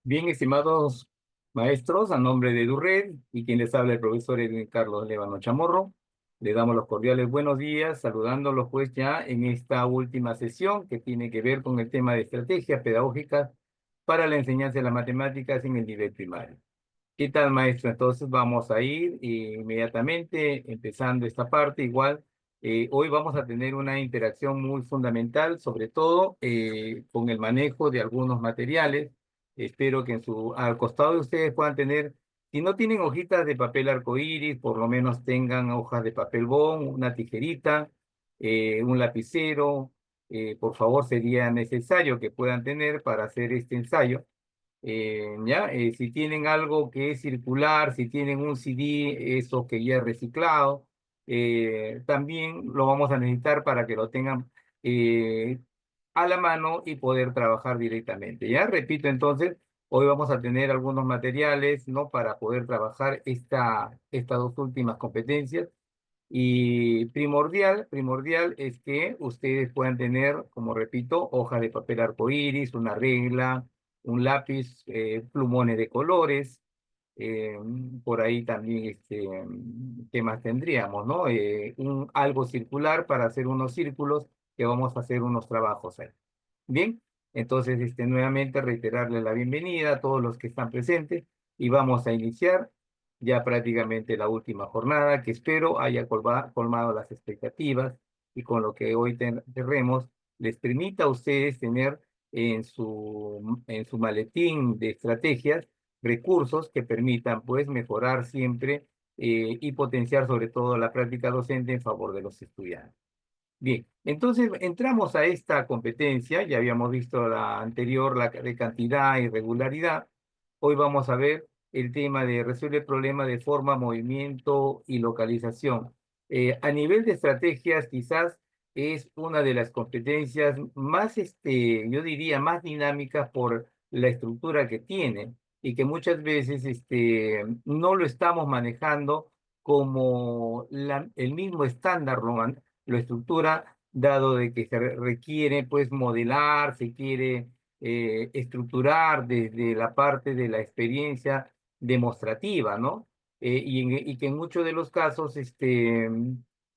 Bien, estimados maestros, a nombre de Durred y quien les habla el profesor Edwin Carlos Lévano Chamorro, le damos los cordiales buenos días, saludándolos pues ya en esta última sesión que tiene que ver con el tema de estrategias pedagógicas para la enseñanza de las matemáticas en el nivel primario. ¿Qué tal, maestro? Entonces vamos a ir inmediatamente empezando esta parte. Igual, hoy vamos a tener una interacción muy fundamental, sobre todo con el manejo de algunos materiales. Espero que al costado de ustedes puedan tener, si no tienen hojitas de papel arcoíris, por lo menos tengan hojas de papel bond, una tijerita, un lapicero. Por favor, sería necesario que puedan tener para hacer este ensayo. Si tienen algo que es circular, si tienen un CD, eso que ya es reciclado, también lo vamos a necesitar para que lo tengan eh, a la mano y poder trabajar directamente. Ya repito, entonces, hoy vamos a tener algunos materiales, ¿no? Para poder trabajar estas dos últimas competencias. Y primordial es que ustedes puedan tener, como repito, hoja de papel arcoíris, una regla, un lápiz, plumones de colores. eh, por ahí también, ¿qué más tendríamos, no? Algo circular para hacer unos círculos que vamos a hacer unos trabajos ahí. Bien, entonces, nuevamente reiterarles la bienvenida a todos los que están presentes y vamos a iniciar ya prácticamente la última jornada que espero haya colmado las expectativas y con lo que hoy tenemos les permita a ustedes tener en su maletín de estrategias recursos que permitan pues mejorar siempre y potenciar sobre todo la práctica docente en favor de los estudiantes. Bien, entonces entramos a esta competencia, ya habíamos visto la anterior, la de cantidad y regularidad. Hoy vamos a ver el tema de resuelve el problema de forma, movimiento y localización. A nivel de estrategias, quizás es una de las competencias más, yo diría, más dinámicas por la estructura que tiene y que muchas veces no lo estamos manejando como el mismo estándar lo estructura, dado de que se requiere pues modelar, se quiere estructurar desde la parte de la experiencia demostrativa, ¿no? Y que en muchos de los casos,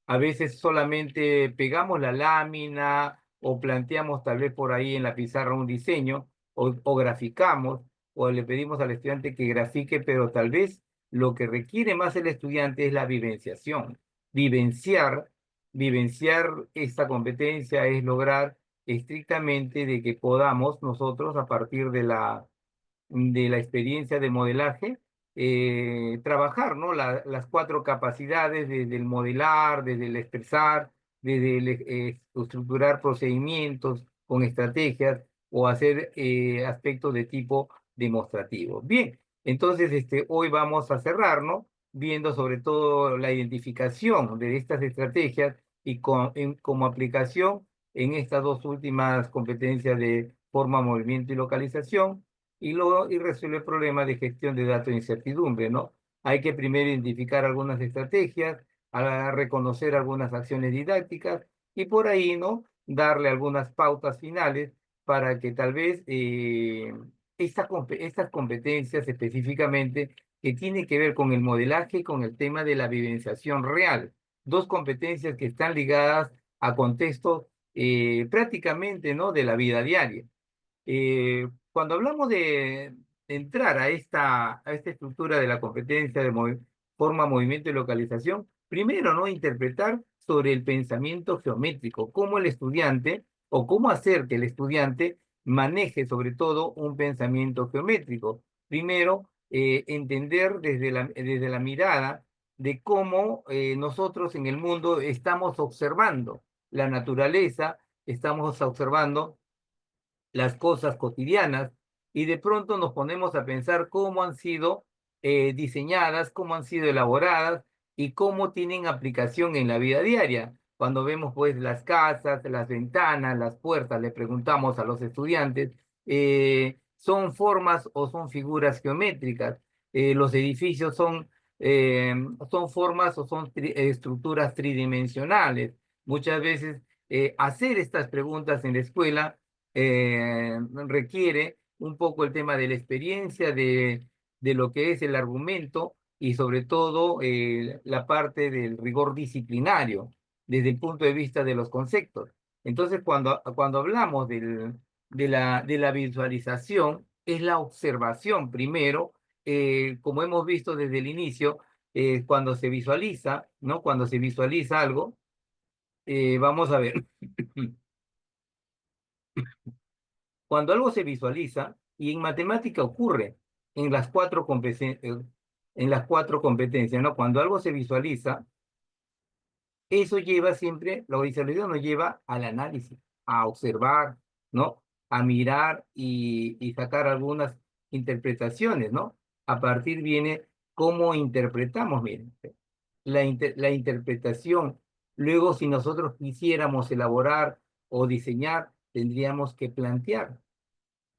a veces solamente pegamos la lámina o planteamos tal vez por ahí en la pizarra un diseño o graficamos o le pedimos al estudiante que grafique, pero tal vez lo que requiere más el estudiante es la vivenciación, vivenciar vivenciar esta competencia es lograr estrictamente de que podamos nosotros, a partir de la experiencia de modelaje, trabajar, ¿no? Las cuatro capacidades desde el modelar, desde el expresar, desde el estructurar procedimientos con estrategias o hacer aspectos de tipo demostrativo. Bien, entonces hoy vamos a cerrar, ¿no? Viendo sobre todo la identificación de estas estrategias y como aplicación en estas dos últimas competencias de forma, movimiento y localización y resuelve el problema de gestión de datos de incertidumbre, ¿no? Hay que primero identificar algunas estrategias, a reconocer algunas acciones didácticas y por ahí, ¿no? Darle algunas pautas finales para que tal vez estas competencias específicamente que tienen que ver con el modelaje y con el tema de la vivenciación real, dos competencias que están ligadas a contextos prácticamente, ¿no? De la vida diaria. Cuando hablamos de entrar a esta estructura de la competencia de forma, movimiento y localización, primero, ¿no? Interpretar sobre el pensamiento geométrico, cómo el estudiante o cómo hacer que el estudiante maneje sobre todo un pensamiento geométrico. Primero, entender desde la mirada de cómo nosotros en el mundo estamos observando la naturaleza, estamos observando las cosas cotidianas y de pronto nos ponemos a pensar cómo han sido diseñadas, cómo han sido elaboradas y cómo tienen aplicación en la vida diaria. Cuando vemos pues las casas, las ventanas, las puertas, le preguntamos a los estudiantes, ¿son formas o son figuras geométricas? Los edificios son formas o son estructuras tridimensionales. Muchas veces hacer estas preguntas en la escuela requiere un poco el tema de la experiencia, de lo que es el argumento y sobre todo la parte del rigor disciplinario desde el punto de vista de los conceptos. Entonces, cuando hablamos de la visualización, es la observación primero, como hemos visto desde el inicio, cuando se visualiza, ¿no? Cuando se visualiza algo, vamos a ver. Cuando algo se visualiza, y en matemática ocurre en las cuatro competencias, ¿no? Cuando algo se visualiza, eso lleva siempre, la visualización nos lleva al análisis, a observar, ¿no? A mirar y sacar algunas interpretaciones, ¿no? A partir viene cómo interpretamos, miren, la interpretación. Luego, si nosotros quisiéramos elaborar o diseñar, tendríamos que plantear,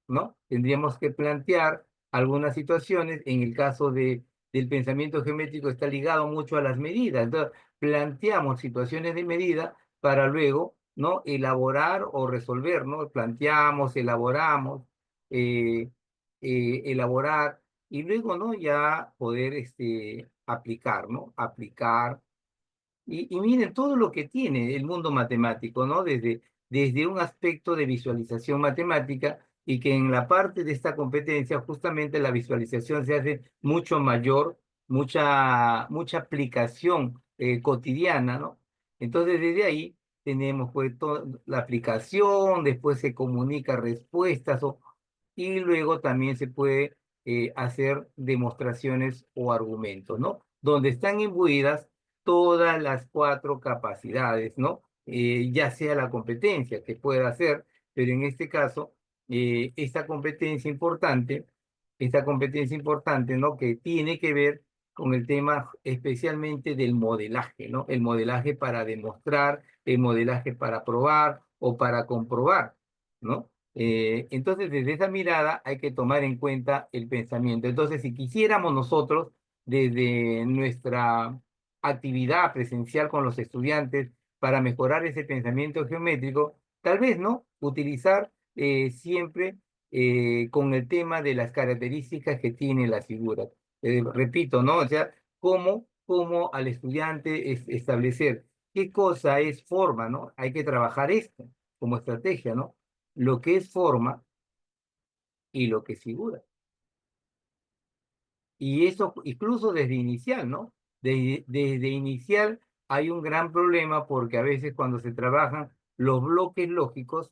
¿no? Tendríamos que plantear algunas situaciones. En el caso del pensamiento geométrico está ligado mucho a las medidas. Entonces, planteamos situaciones de medida para luego, ¿no? Elaborar o resolver, ¿no? Planteamos, elaboramos, eh, elaborar y luego, ¿no? Ya poder aplicar, ¿no? Aplicar y miren todo lo que tiene el mundo matemático, ¿no? Desde un aspecto de visualización matemática y que en la parte de esta competencia justamente la visualización se hace mucho mayor, mucha aplicación cotidiana, ¿no? Entonces desde ahí tenemos pues la aplicación, después se comunica respuestas y luego también se puede hacer demostraciones o argumentos, ¿no? Donde están imbuidas todas las cuatro capacidades, ¿no? Ya sea la competencia que pueda hacer, pero en este caso, esta competencia importante, ¿no? Que tiene que ver con el tema especialmente del modelaje, ¿no? El modelaje para demostrar, el modelaje para probar o para comprobar, ¿no? Entonces, desde esa mirada hay que tomar en cuenta el pensamiento. Entonces, si quisiéramos nosotros, desde nuestra actividad presencial con los estudiantes para mejorar ese pensamiento geométrico, tal vez, ¿no? Utilizar siempre con el tema de las características que tienen las figuras. Repito, ¿no? O sea, cómo al estudiante establecer qué cosa es forma, ¿no? Hay que trabajar esto como estrategia, ¿no? Lo que es forma y lo que es figura. Y eso incluso desde inicial, ¿no? Desde inicial hay un gran problema porque a veces cuando se trabajan los bloques lógicos,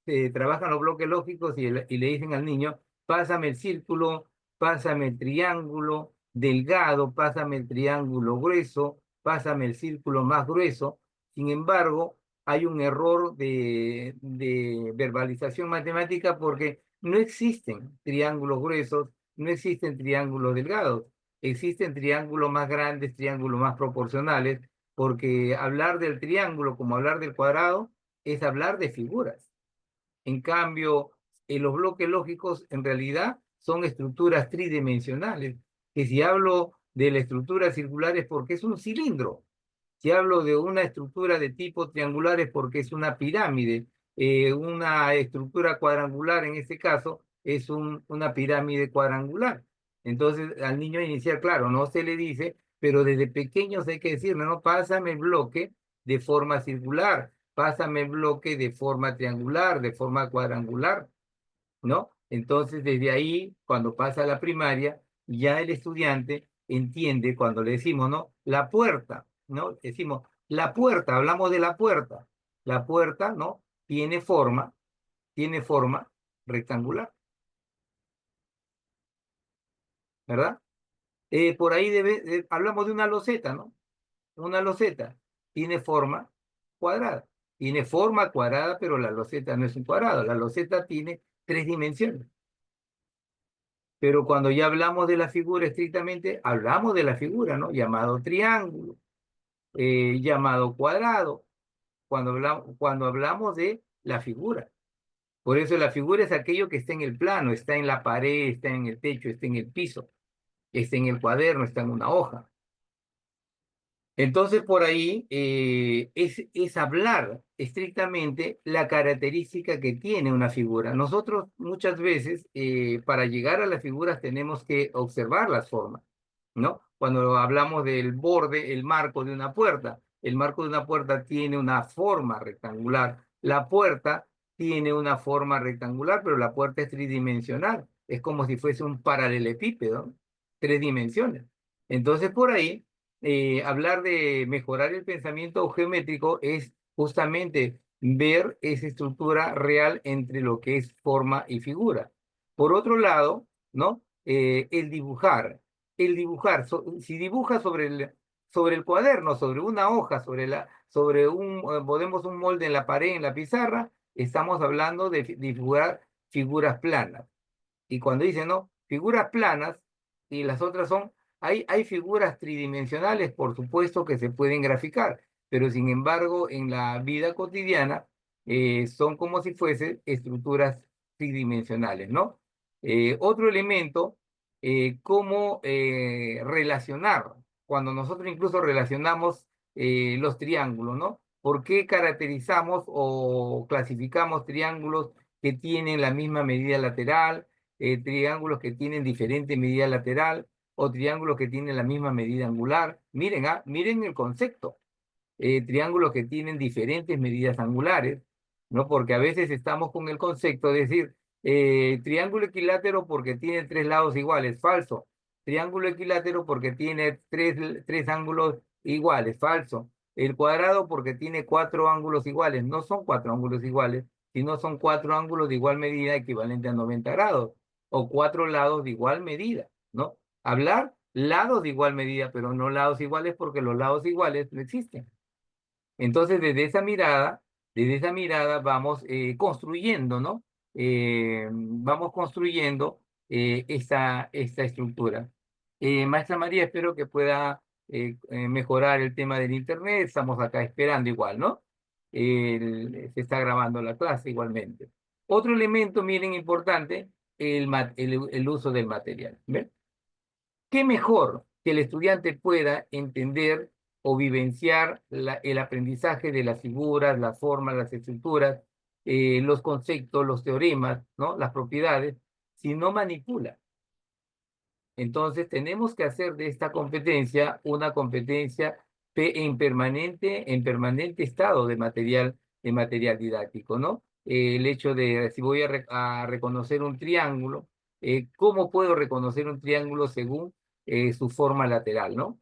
se trabajan los bloques lógicos y le dicen al niño, pásame el círculo, pásame el triángulo delgado, pásame el triángulo grueso, pásame el círculo más grueso. Sin embargo, hay un error de verbalización matemática porque no existen triángulos gruesos, no existen triángulos delgados, existen triángulos más grandes, triángulos más proporcionales, porque hablar del triángulo como hablar del cuadrado es hablar de figuras. En cambio, los bloques lógicos en realidad son estructuras tridimensionales, que si hablo de la estructura circular es porque es un cilindro. Si hablo de una estructura de tipo triangular es porque es una pirámide. Una estructura cuadrangular en este caso es una pirámide cuadrangular. Entonces al niño inicial, claro, no se le dice, pero desde pequeños hay que decirle, no, pásame el bloque de forma circular, pásame el bloque de forma triangular, de forma cuadrangular, ¿no? Entonces, desde ahí, cuando pasa a la primaria, ya el estudiante entiende cuando le decimos, ¿no? La puerta, ¿no? Decimos, la puerta, hablamos de la puerta. La puerta, ¿no? Tiene forma rectangular, ¿verdad? Por ahí hablamos de una loseta, ¿no? Una loseta tiene forma cuadrada. Tiene forma cuadrada, pero la loseta no es un cuadrado. La loseta tiene tres dimensiones. Pero cuando ya hablamos de la figura estrictamente, hablamos de la figura, ¿no? Llamado triángulo, llamado cuadrado, cuando hablamos de la figura. Por eso la figura es aquello que está en el plano, está en la pared, está en el techo, está en el piso, está en el cuaderno, está en una hoja. Entonces, por ahí es hablar estrictamente la característica que tiene una figura. Nosotros muchas veces, para llegar a las figuras, tenemos que observar las formas, ¿no? Cuando hablamos del borde, el marco de una puerta, el marco de una puerta tiene una forma rectangular. La puerta tiene una forma rectangular, pero la puerta es tridimensional. Es como si fuese un paralelepípedo, ¿no? Tres dimensiones. Entonces, por ahí hablar de mejorar el pensamiento geométrico es justamente ver esa estructura real entre lo que es forma y figura. Por otro lado, ¿no? Si dibujas sobre el cuaderno, sobre una hoja, podemos un molde en la pared, en la pizarra, estamos hablando de dibujar figuras planas. Y cuando dicen, no, figuras planas y las otras son, hay figuras tridimensionales, por supuesto, que se pueden graficar, pero sin embargo, en la vida cotidiana son como si fuesen estructuras tridimensionales, ¿no? Otro elemento, cómo relacionar, cuando nosotros incluso relacionamos los triángulos, ¿no? ¿Por qué caracterizamos o clasificamos triángulos que tienen la misma medida lateral? Triángulos que tienen diferente medida lateral o triángulos que tienen la misma medida angular. Miren, miren el concepto. Triángulos que tienen diferentes medidas angulares, ¿no? Porque a veces estamos con el concepto de decir triángulo equilátero porque tiene tres lados iguales, falso. Triángulo equilátero porque tiene tres ángulos iguales, falso. El cuadrado porque tiene cuatro ángulos iguales, no son cuatro ángulos iguales, sino son cuatro ángulos de igual medida equivalente a 90 grados, o cuatro lados de igual medida, ¿no? Hablar lados de igual medida, pero no lados iguales porque los lados iguales no existen. Entonces, desde esa mirada vamos construyendo, ¿no? Vamos construyendo esta estructura. Maestra María, espero que pueda mejorar el tema del internet. Estamos acá esperando igual, ¿no? Se está grabando la clase igualmente. Otro elemento, miren, importante, el uso del material. ¿Ven? ¿Qué mejor que el estudiante pueda entender o vivenciar el aprendizaje de las figuras, las formas, las estructuras, los conceptos, los teoremas, ¿no? Las propiedades, si no manipula? Entonces tenemos que hacer de esta competencia una competencia en permanente estado de material didáctico, ¿no? El hecho de si voy a reconocer un triángulo, ¿cómo puedo reconocer un triángulo según su forma lateral, ¿no?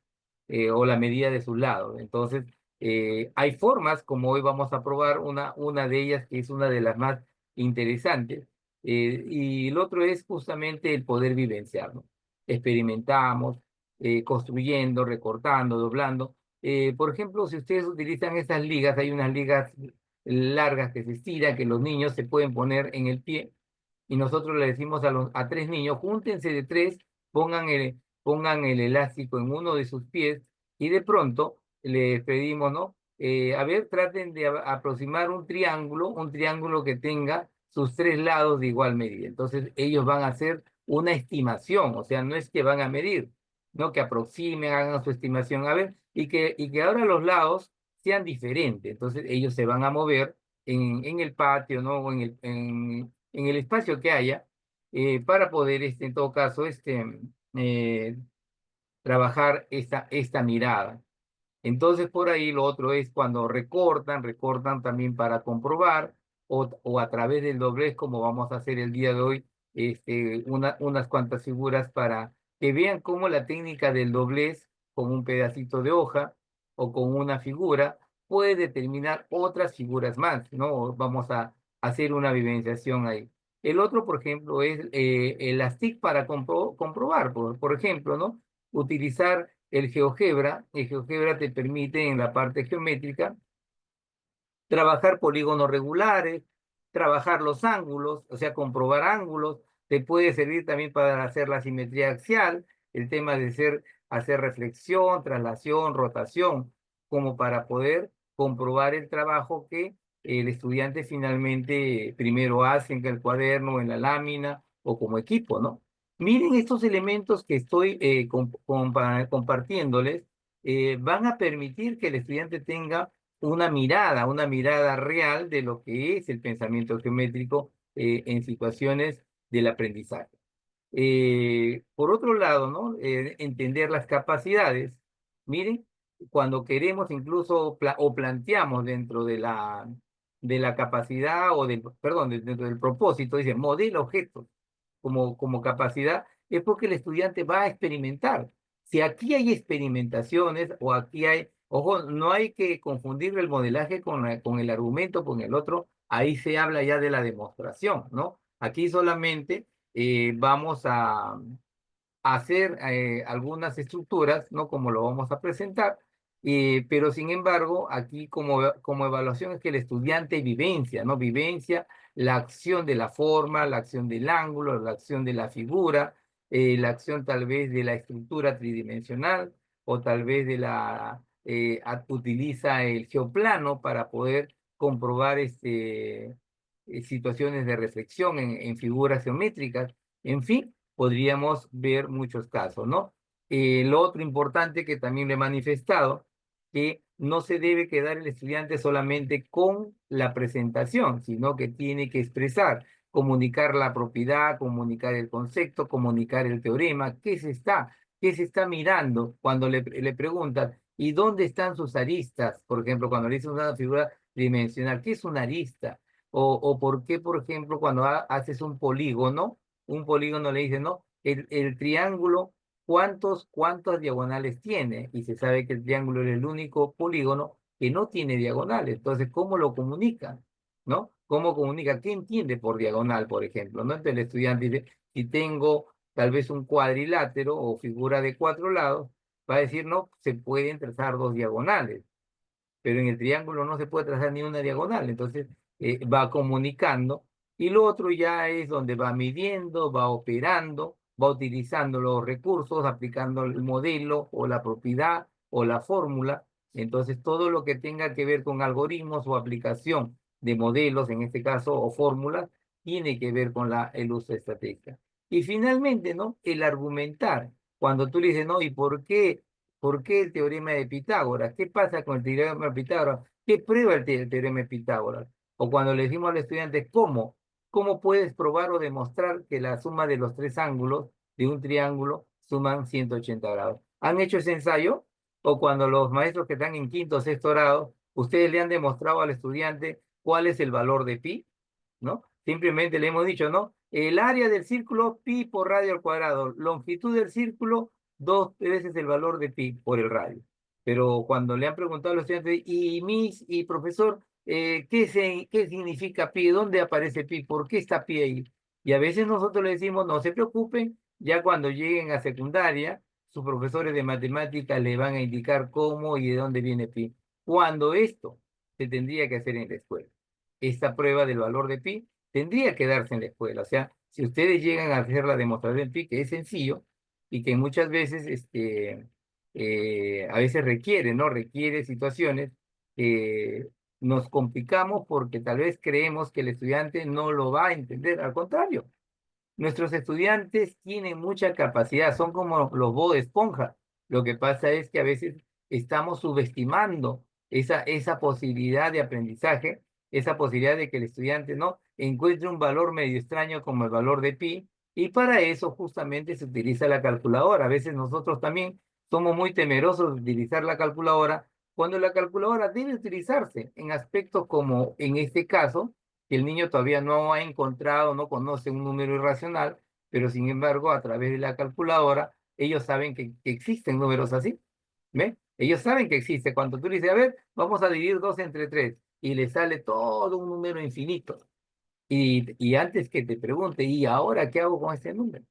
O la medida de sus lados. Entonces, hay formas, como hoy vamos a probar, una de ellas que es una de las más interesantes, y el otro es justamente el poder vivenciarlo. Experimentamos, construyendo, recortando, doblando. Por ejemplo, si ustedes utilizan estas ligas, hay unas ligas largas que se estiran, que los niños se pueden poner en el pie, y nosotros le decimos a tres niños, júntense de tres, pongan el elástico en uno de sus pies, y de pronto les pedimos, ¿no? A ver, traten de aproximar un triángulo que tenga sus tres lados de igual medida. Entonces ellos van a hacer una estimación, o sea, no es que van a medir, no que aproximen, hagan su estimación, a ver, y que ahora los lados sean diferentes. Entonces ellos se van a mover en el patio, ¿no? O en el espacio que haya, para poder, en todo caso, eh, trabajar esta mirada. Entonces, por ahí lo otro es cuando recortan también para comprobar, o a través del doblez, como vamos a hacer el día de hoy, unas cuantas figuras para que vean cómo la técnica del doblez con un pedacito de hoja o con una figura puede determinar otras figuras más, ¿no? Vamos a hacer una vivenciación ahí. El otro, por ejemplo, es el ASTIC para comprobar, por ejemplo, ¿no? Utilizar el GeoGebra. El GeoGebra te permite en la parte geométrica trabajar polígonos regulares, trabajar los ángulos, o sea, comprobar ángulos. Te puede servir también para hacer la simetría axial, el tema de hacer reflexión, traslación, rotación, como para poder comprobar el trabajo que el estudiante finalmente primero hace en el cuaderno, en la lámina o como equipo, ¿no? Miren estos elementos que estoy compartiéndoles. van a permitir que el estudiante tenga una mirada real de lo que es el pensamiento geométrico en situaciones del aprendizaje. Por otro lado, ¿no? Entender las capacidades. Miren, cuando queremos incluso o planteamos dentro de la capacidad o del, perdón, dentro del propósito, dice modelo objetos como capacidad, es porque el estudiante va a experimentar. Si aquí hay experimentaciones o aquí hay, ojo, no hay que confundir el modelaje con el argumento, con el otro, ahí se habla ya de la demostración, ¿no? Aquí solamente vamos a hacer algunas estructuras, ¿no? Como lo vamos a presentar, pero sin embargo, aquí como evaluación es que el estudiante vivencia, ¿no? Vivencia la acción de la forma, la acción del ángulo, la acción de la figura, la acción tal vez de la estructura tridimensional o tal vez de utiliza el geoplano para poder comprobar situaciones de reflexión en figuras geométricas, en fin podríamos ver muchos casos, ¿no? Lo otro importante que también le he manifestado, que no se debe quedar el estudiante solamente con la presentación, sino que tiene que expresar, comunicar la propiedad, comunicar el concepto, comunicar el teorema, qué se está mirando cuando le preguntan, ¿y dónde están sus aristas? Por ejemplo, cuando le dicen una figura dimensional, ¿qué es una arista? O por qué, por ejemplo, cuando haces un polígono le dice, ¿no? El triángulo, ¿cuántas diagonales tiene? Y se sabe que el triángulo es el único polígono que no tiene diagonales. Entonces, ¿cómo lo comunica? ¿No? ¿Cómo comunica? ¿Qué entiende por diagonal, por ejemplo? ¿No? Entonces el estudiante dice, si tengo tal vez un cuadrilátero o figura de 4 lados, va a decir, no, se pueden trazar 2 diagonales, pero en el triángulo no se puede trazar ni una diagonal, entonces va comunicando, y lo otro ya es donde va midiendo, va operando, va utilizando los recursos, aplicando el modelo o la propiedad o la fórmula, entonces todo lo que tenga que ver con algoritmos o aplicación de modelos, en este caso, o fórmulas, tiene que ver con el uso de estrategia. Y finalmente, ¿no? El argumentar, cuando tú le dices, no, ¿y por qué? ¿Por qué el teorema de Pitágoras? ¿Qué pasa con el teorema de Pitágoras? ¿Qué prueba el teorema de Pitágoras? O cuando le decimos al estudiante, ¿cómo? ¿Cómo puedes probar o demostrar que la suma de los tres ángulos de un triángulo suman 180 grados? ¿Han hecho ese ensayo? O cuando los maestros que están en quinto o sexto grado, ustedes le han demostrado al estudiante cuál es el valor de pi, ¿no? Simplemente le hemos dicho, ¿no? El área del círculo, pi por radio al cuadrado. Longitud del círculo, 2 veces el valor de pi por el radio. Pero cuando le han preguntado a los estudiantes, y profesor, ¿qué significa pi? ¿Dónde aparece pi? ¿Por qué está pi ahí? Y a veces nosotros le decimos, no se preocupen, ya cuando lleguen a secundaria, sus profesores de matemáticas le van a indicar cómo y de dónde viene pi. Cuando esto se tendría que hacer en la escuela. Esta prueba del valor de pi tendría que darse en la escuela. O sea, si ustedes llegan a hacer la demostración de pi, que es sencillo y que muchas veces, a veces requiere, ¿no? Requiere situaciones, nos complicamos porque tal vez creemos que el estudiante no lo va a entender. Al contrario, nuestros estudiantes tienen mucha capacidad, son como los Bob de Esponja. Lo que pasa es que a veces estamos subestimando esa posibilidad de aprendizaje, esa posibilidad de que el estudiante no encuentre un valor medio extraño como el valor de pi, y para eso justamente se utiliza la calculadora. A veces nosotros también somos muy temerosos de utilizar la calculadora, cuando la calculadora debe utilizarse en aspectos como en este caso, que el niño todavía no ha encontrado, no conoce un número irracional, pero sin embargo, a través de la calculadora, ellos saben que existen números así. ¿Ve? Ellos saben que existe. Cuando tú le dices, a ver, vamos a dividir 2 entre 3, y le sale todo un número infinito. Y antes que te pregunte, ¿y ahora qué hago con este número?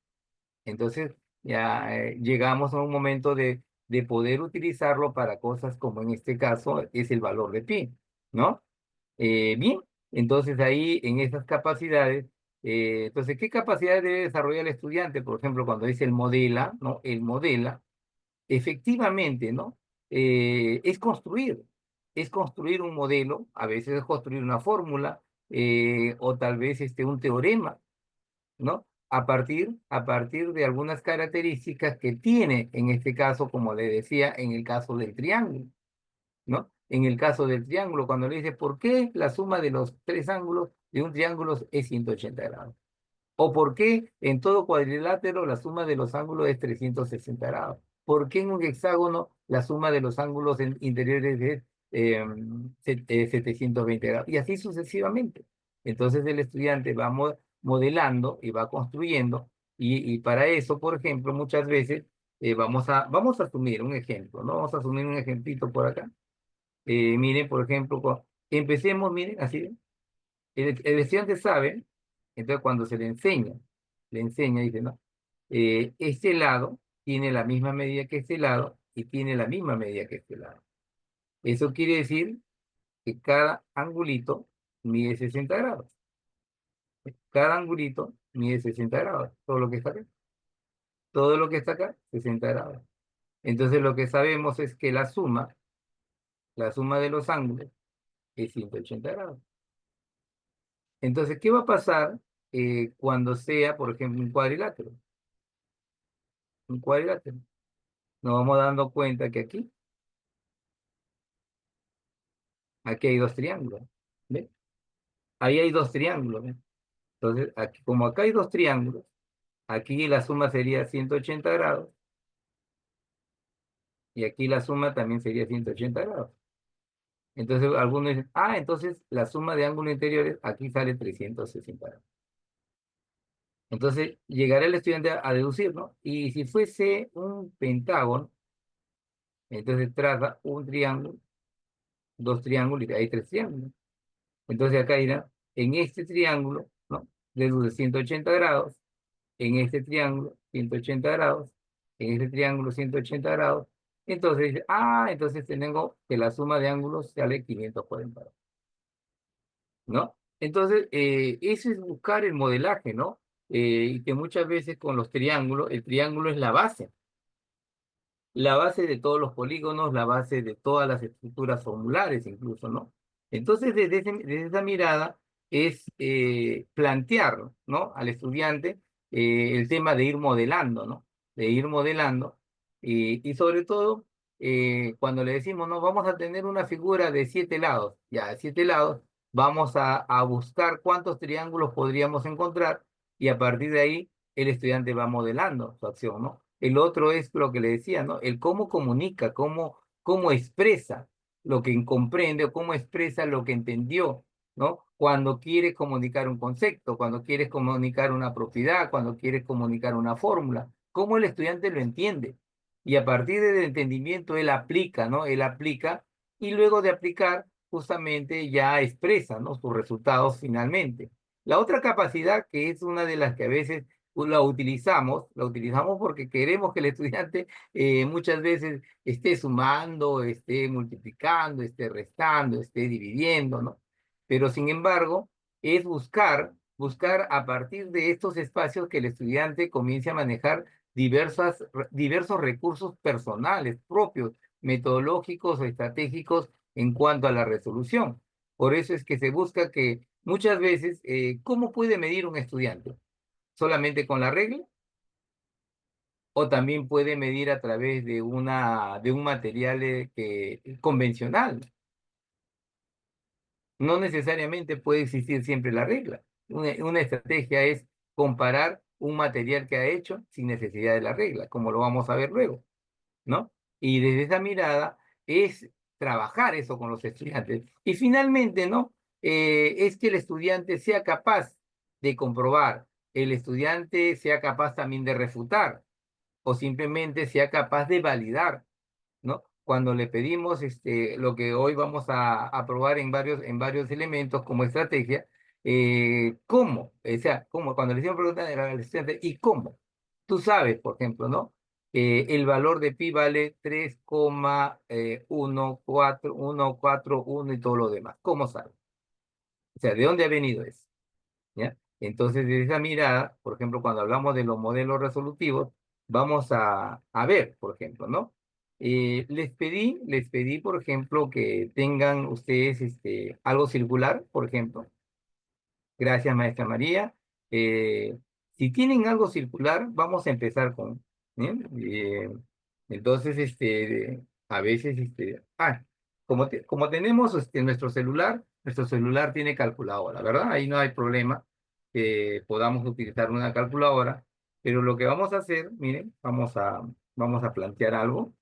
Entonces, ya llegamos a un momento de poder utilizarlo para cosas como en este caso es el valor de pi, ¿no? Bien, entonces ahí en esas capacidades, entonces, ¿qué capacidades debe desarrollar el estudiante? Por ejemplo, cuando dice el modela, ¿no? El modela, efectivamente, ¿no? Es construir un modelo, a veces es construir una fórmula, o tal vez un teorema, ¿no? a partir de algunas características que tiene, en este caso, como le decía, en el caso del triángulo, ¿no? En el caso del triángulo, cuando le dice, ¿por qué la suma de los tres ángulos de un triángulo es 180 grados? ¿O por qué en todo cuadrilátero la suma de los ángulos es 360 grados? ¿Por qué en un hexágono la suma de los ángulos interiores es 720 grados? Y así sucesivamente. Entonces el estudiante va modelando y va construyendo. Y para eso, por ejemplo, muchas veces vamos a asumir un ejemplo, ¿no? Vamos a asumir un ejemplito por acá. Miren, por ejemplo, empecemos, miren, así. El estudiante sabe, entonces cuando se le enseña, dice, no, este lado tiene la misma medida que este lado y tiene la misma medida que este lado. Eso quiere decir que cada angulito mide 60 grados. Cada angulito mide 60 grados. Todo lo que está acá. Todo lo que está acá, 60 grados. Entonces lo que sabemos es que la suma de los ángulos es 180 grados. Entonces, ¿qué va a pasar cuando sea, por ejemplo, un cuadrilátero? Un cuadrilátero. Nos vamos dando cuenta que aquí hay dos triángulos. ¿Ve? Ahí hay dos triángulos. ¿Ve? Entonces, aquí, como acá hay dos triángulos, aquí la suma sería 180 grados y aquí la suma también sería 180 grados. Entonces, algunos dicen, entonces la suma de ángulos interiores aquí sale 360 grados. Entonces, llegará el estudiante a deducir, ¿no? Y si fuese un pentágono, entonces traza un triángulo, dos triángulos y hay tres triángulos. Entonces acá irá, en este triángulo, ¿no? Deduce 180 grados, en este triángulo 180 grados, en este triángulo 180 grados. Entonces dice, entonces tengo que la suma de ángulos sale 540, ¿no? Entonces, eso es buscar el modelaje, ¿no? Y que muchas veces con los triángulos, el triángulo es la base de todos los polígonos, la base de todas las estructuras formulares incluso, ¿no? Entonces, desde esa mirada es plantear, ¿no? Al estudiante el tema de ir modelando, ¿no? De ir modelando y sobre todo cuando le decimos, no, vamos a tener una figura de 7 lados, ya, 7 lados, vamos a buscar cuántos triángulos podríamos encontrar y a partir de ahí el estudiante va modelando su acción, ¿no? El otro es lo que le decía, ¿no? El cómo comunica, cómo expresa lo que comprende o cómo expresa lo que entendió, ¿no? Cuando quiere comunicar un concepto, cuando quiere comunicar una propiedad, cuando quiere comunicar una fórmula, cómo el estudiante lo entiende. Y a partir del entendimiento él aplica, ¿no? Él aplica y luego de aplicar justamente ya expresa, ¿no? Sus resultados finalmente. La otra capacidad que es una de las que a veces la utilizamos porque queremos que el estudiante muchas veces esté sumando, esté multiplicando, esté restando, esté dividiendo, ¿no? Pero sin embargo, es buscar a partir de estos espacios que el estudiante comience a manejar diversos recursos personales, propios, metodológicos o estratégicos en cuanto a la resolución. Por eso es que se busca que muchas veces, ¿cómo puede medir un estudiante? ¿Solamente con la regla? ¿O también puede medir a través de un material convencional? No necesariamente puede existir siempre la regla. Una estrategia es comparar un material que ha hecho sin necesidad de la regla, como lo vamos a ver luego, ¿no? Y desde esa mirada es trabajar eso con los estudiantes. Y finalmente, ¿no? Es que el estudiante sea capaz de comprobar, el estudiante sea capaz también de refutar o simplemente sea capaz de validar, ¿no? Cuando le pedimos lo que hoy vamos a probar en varios elementos como estrategia, ¿cómo? O sea, ¿cómo? Cuando le hicimos preguntar al estudiante, ¿y cómo? Tú sabes, por ejemplo, ¿no? El valor de pi vale 3,14141 y todo lo demás. ¿Cómo sabes? O sea, ¿de dónde ha venido eso? ¿Ya? Entonces, desde esa mirada, por ejemplo, cuando hablamos de los modelos resolutivos, vamos a ver, por ejemplo, ¿no? Les pedí, por ejemplo, que tengan ustedes algo circular, por ejemplo. Gracias, maestra María. Si tienen algo circular, vamos a empezar con, ¿bien? Entonces, a veces, como tenemos nuestro celular tiene calculadora, ¿verdad? Ahí no hay problema que podamos utilizar una calculadora, pero lo que vamos a hacer, miren, vamos a plantear algo.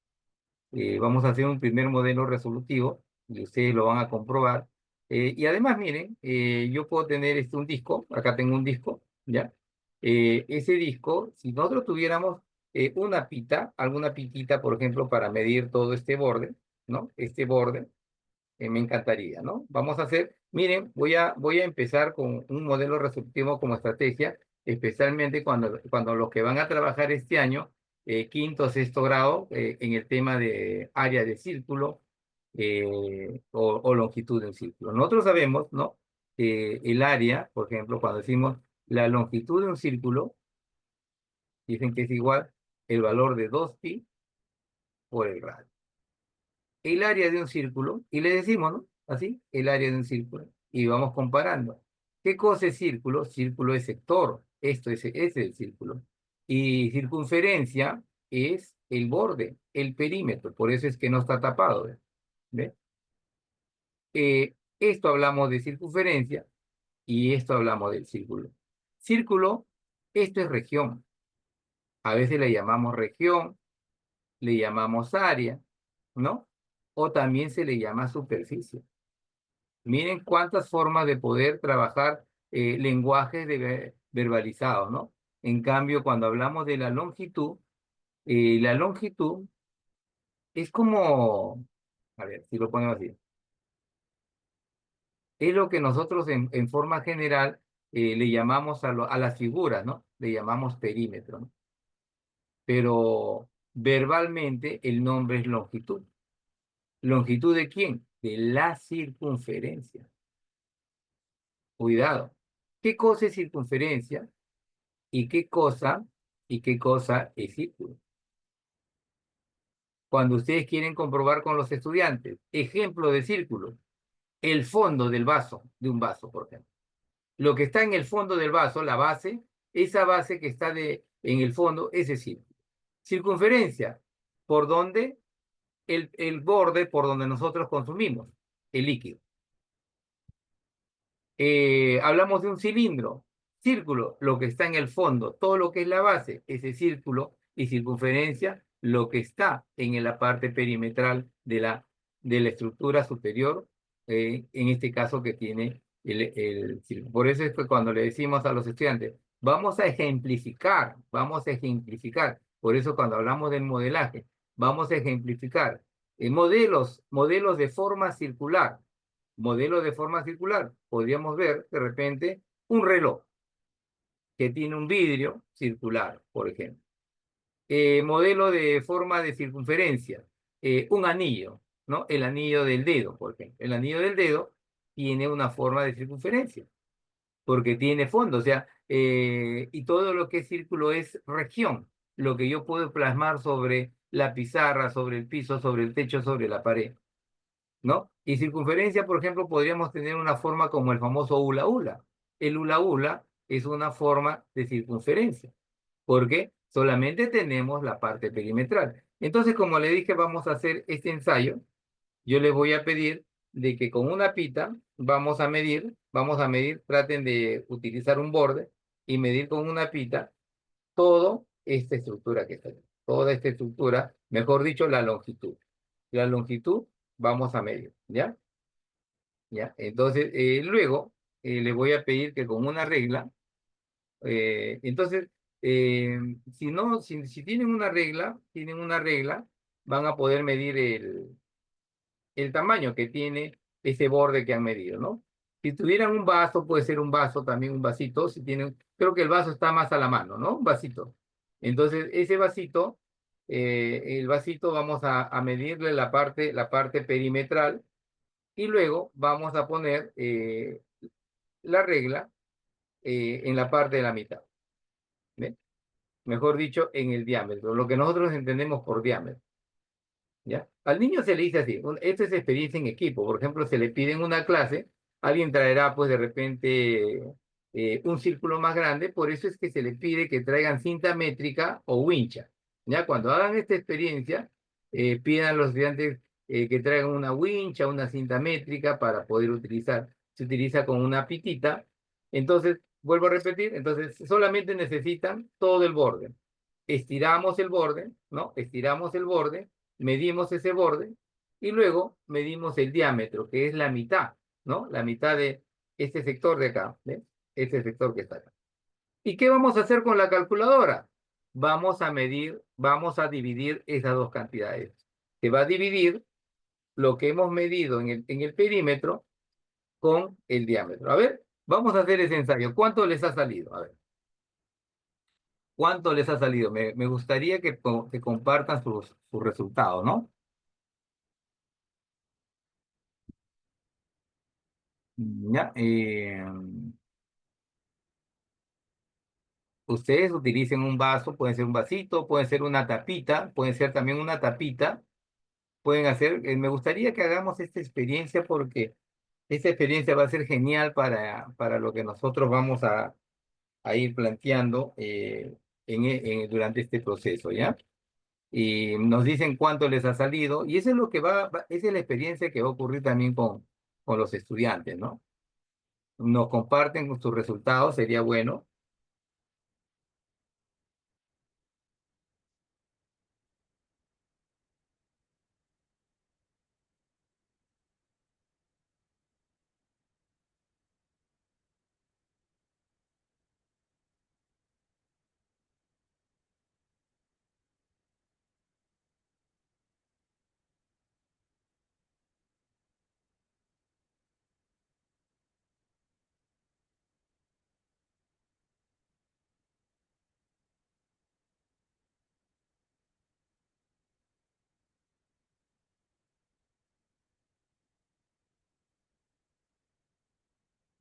Vamos a hacer un primer modelo resolutivo y ustedes lo van a comprobar. Y además, miren, yo puedo tener un disco, acá tengo un disco, ¿ya? Ese disco, si nosotros tuviéramos una pita, alguna pitita, por ejemplo, para medir todo este borde, ¿no? Este borde, me encantaría, ¿no? Vamos a hacer, miren, voy a empezar con un modelo resolutivo como estrategia, especialmente cuando los que van a trabajar este año, quinto, sexto grado, en el tema de área de círculo o longitud de un círculo. Nosotros sabemos, ¿no? Que el área, por ejemplo, cuando decimos la longitud de un círculo, dicen que es igual el valor de 2pi por el radio. El área de un círculo, y le decimos, ¿no? Así, el área de un círculo, y vamos comparando. ¿Qué cosa es círculo? Círculo es sector, este es el círculo. Y circunferencia es el borde, el perímetro, por eso es que no está tapado, ¿ve? Esto hablamos de circunferencia y esto hablamos del círculo. Círculo, esto es región. A veces le llamamos región, le llamamos área, ¿no? O también se le llama superficie. Miren cuántas formas de poder trabajar lenguajes verbalizados, ¿no? En cambio, cuando hablamos de la longitud es como, a ver, si lo ponemos así, es lo que nosotros en forma general le llamamos a las figuras, ¿no? Le llamamos perímetro, ¿no? Pero verbalmente el nombre es longitud. ¿Longitud de quién? De la circunferencia. Cuidado. ¿Qué cosa es circunferencia? ¿Y qué cosa es círculo? Cuando ustedes quieren comprobar con los estudiantes, ejemplo de círculo, el fondo del vaso, de un vaso, por ejemplo. Lo que está en el fondo del vaso, la base, esa base que está en el fondo, ese círculo. Circunferencia, por donde el borde por donde nosotros consumimos el líquido. Hablamos de un cilindro, círculo, lo que está en el fondo, todo lo que es la base, ese círculo y circunferencia, lo que está en la parte perimetral de la estructura superior, en este caso que tiene el círculo. Por eso es que cuando le decimos a los estudiantes, vamos a ejemplificar. Por eso cuando hablamos del modelaje, vamos a ejemplificar modelos de forma circular. Modelo de forma circular, podríamos ver de repente un reloj que tiene un vidrio circular, por ejemplo. Modelo de forma de circunferencia, un anillo, ¿no? El anillo del dedo, por ejemplo. El anillo del dedo tiene una forma de circunferencia, porque tiene fondo, o sea, y todo lo que es círculo es región, lo que yo puedo plasmar sobre la pizarra, sobre el piso, sobre el techo, sobre la pared. ¿No? Y circunferencia, por ejemplo, podríamos tener una forma como el famoso hula hula. El hula hula es una forma de circunferencia, porque solamente tenemos la parte perimetral. Entonces, como le dije, vamos a hacer este ensayo. Yo les voy a pedir de que con una pita vamos a medir, traten de utilizar un borde y medir con una pita toda esta estructura que está aquí. Toda esta estructura, mejor dicho, la longitud. La longitud vamos a medir, ¿ya? ¿Ya? Entonces, luego le voy a pedir que con una regla, entonces, si no, si tienen una regla, van a poder medir el tamaño que tiene ese borde que han medido, ¿no? Si tuvieran un vaso, puede ser un vaso, también un vasito, si tienen, creo que el vaso está más a la mano, ¿no? Un vasito. Entonces, ese vasito, el vasito vamos a medirle la parte perimetral y luego vamos a poner la regla en la parte de la mitad. ¿Ve? Mejor dicho, en el diámetro, lo que nosotros entendemos por diámetro. ¿Ya? Al niño se le dice así, esto es experiencia en equipo. Por ejemplo, se le pide en una clase, alguien traerá pues de repente un círculo más grande, por eso es que se les pide que traigan cinta métrica o wincha. Ya cuando hagan esta experiencia, pidan a los estudiantes que traigan una wincha, una cinta métrica para poder utilizar. Se utiliza con una pitita. Entonces, vuelvo a repetir, entonces solamente necesitan todo el borde. Estiramos el borde, ¿no? Estiramos el borde, medimos ese borde y luego medimos el diámetro, que es la mitad, ¿no? La mitad de este sector de acá, ¿ves? Este sector que está acá. ¿Y qué vamos a hacer con la calculadora? Vamos a medir, vamos a dividir esas dos cantidades. Se va a dividir lo que hemos medido en el perímetro con el diámetro. A ver, vamos a hacer ese ensayo. ¿Cuánto les ha salido? A ver, ¿cuánto les ha salido? Me gustaría que compartan sus resultados, ¿no? Ya, ustedes utilicen un vaso, puede ser un vasito, puede ser una tapita, puede ser también una tapita. Pueden hacer, me gustaría que hagamos esta experiencia porque esta experiencia va a ser genial para lo que nosotros vamos a ir planteando durante este proceso, ¿ya? Y nos dicen cuánto les ha salido y eso es lo que esa es la experiencia que va a ocurrir también con los estudiantes, ¿no? Nos comparten sus resultados, sería bueno.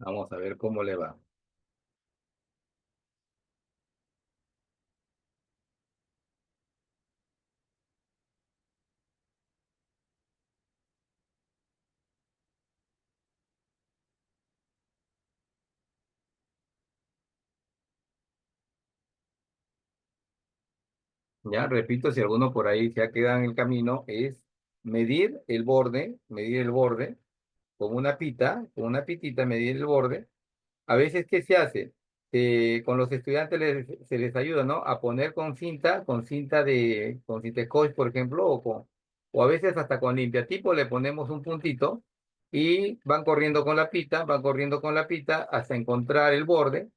Vamos a ver cómo le va. Ya, repito, si alguno por ahí se ha quedado en el camino, es medir el borde con una pitita, medir el borde. A veces, ¿qué se hace? Con los estudiantes se les ayuda, ¿no? A poner con cinta scotch, por ejemplo, o a veces hasta con limpiatipo le ponemos un puntito y van corriendo con la pita, van corriendo con la pita hasta encontrar el borde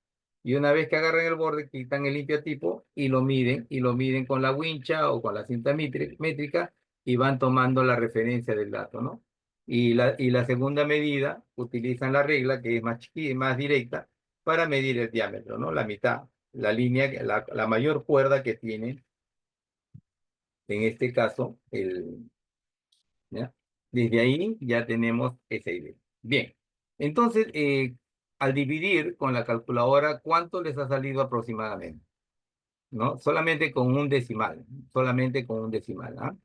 y una vez que agarran el borde, quitan el limpiatipo y lo miden con la wincha o con la cinta métrica y van tomando la referencia del dato, ¿no? Y la segunda medida, utilizan la regla que es más chiquita, más directa, para medir el diámetro, ¿no? La mitad, la línea, la mayor cuerda que tiene, en este caso, ¿ya? Desde ahí ya tenemos esa idea. Bien, entonces, al dividir con la calculadora, ¿cuánto les ha salido aproximadamente? ¿No? Solamente con un decimal, ¿ah?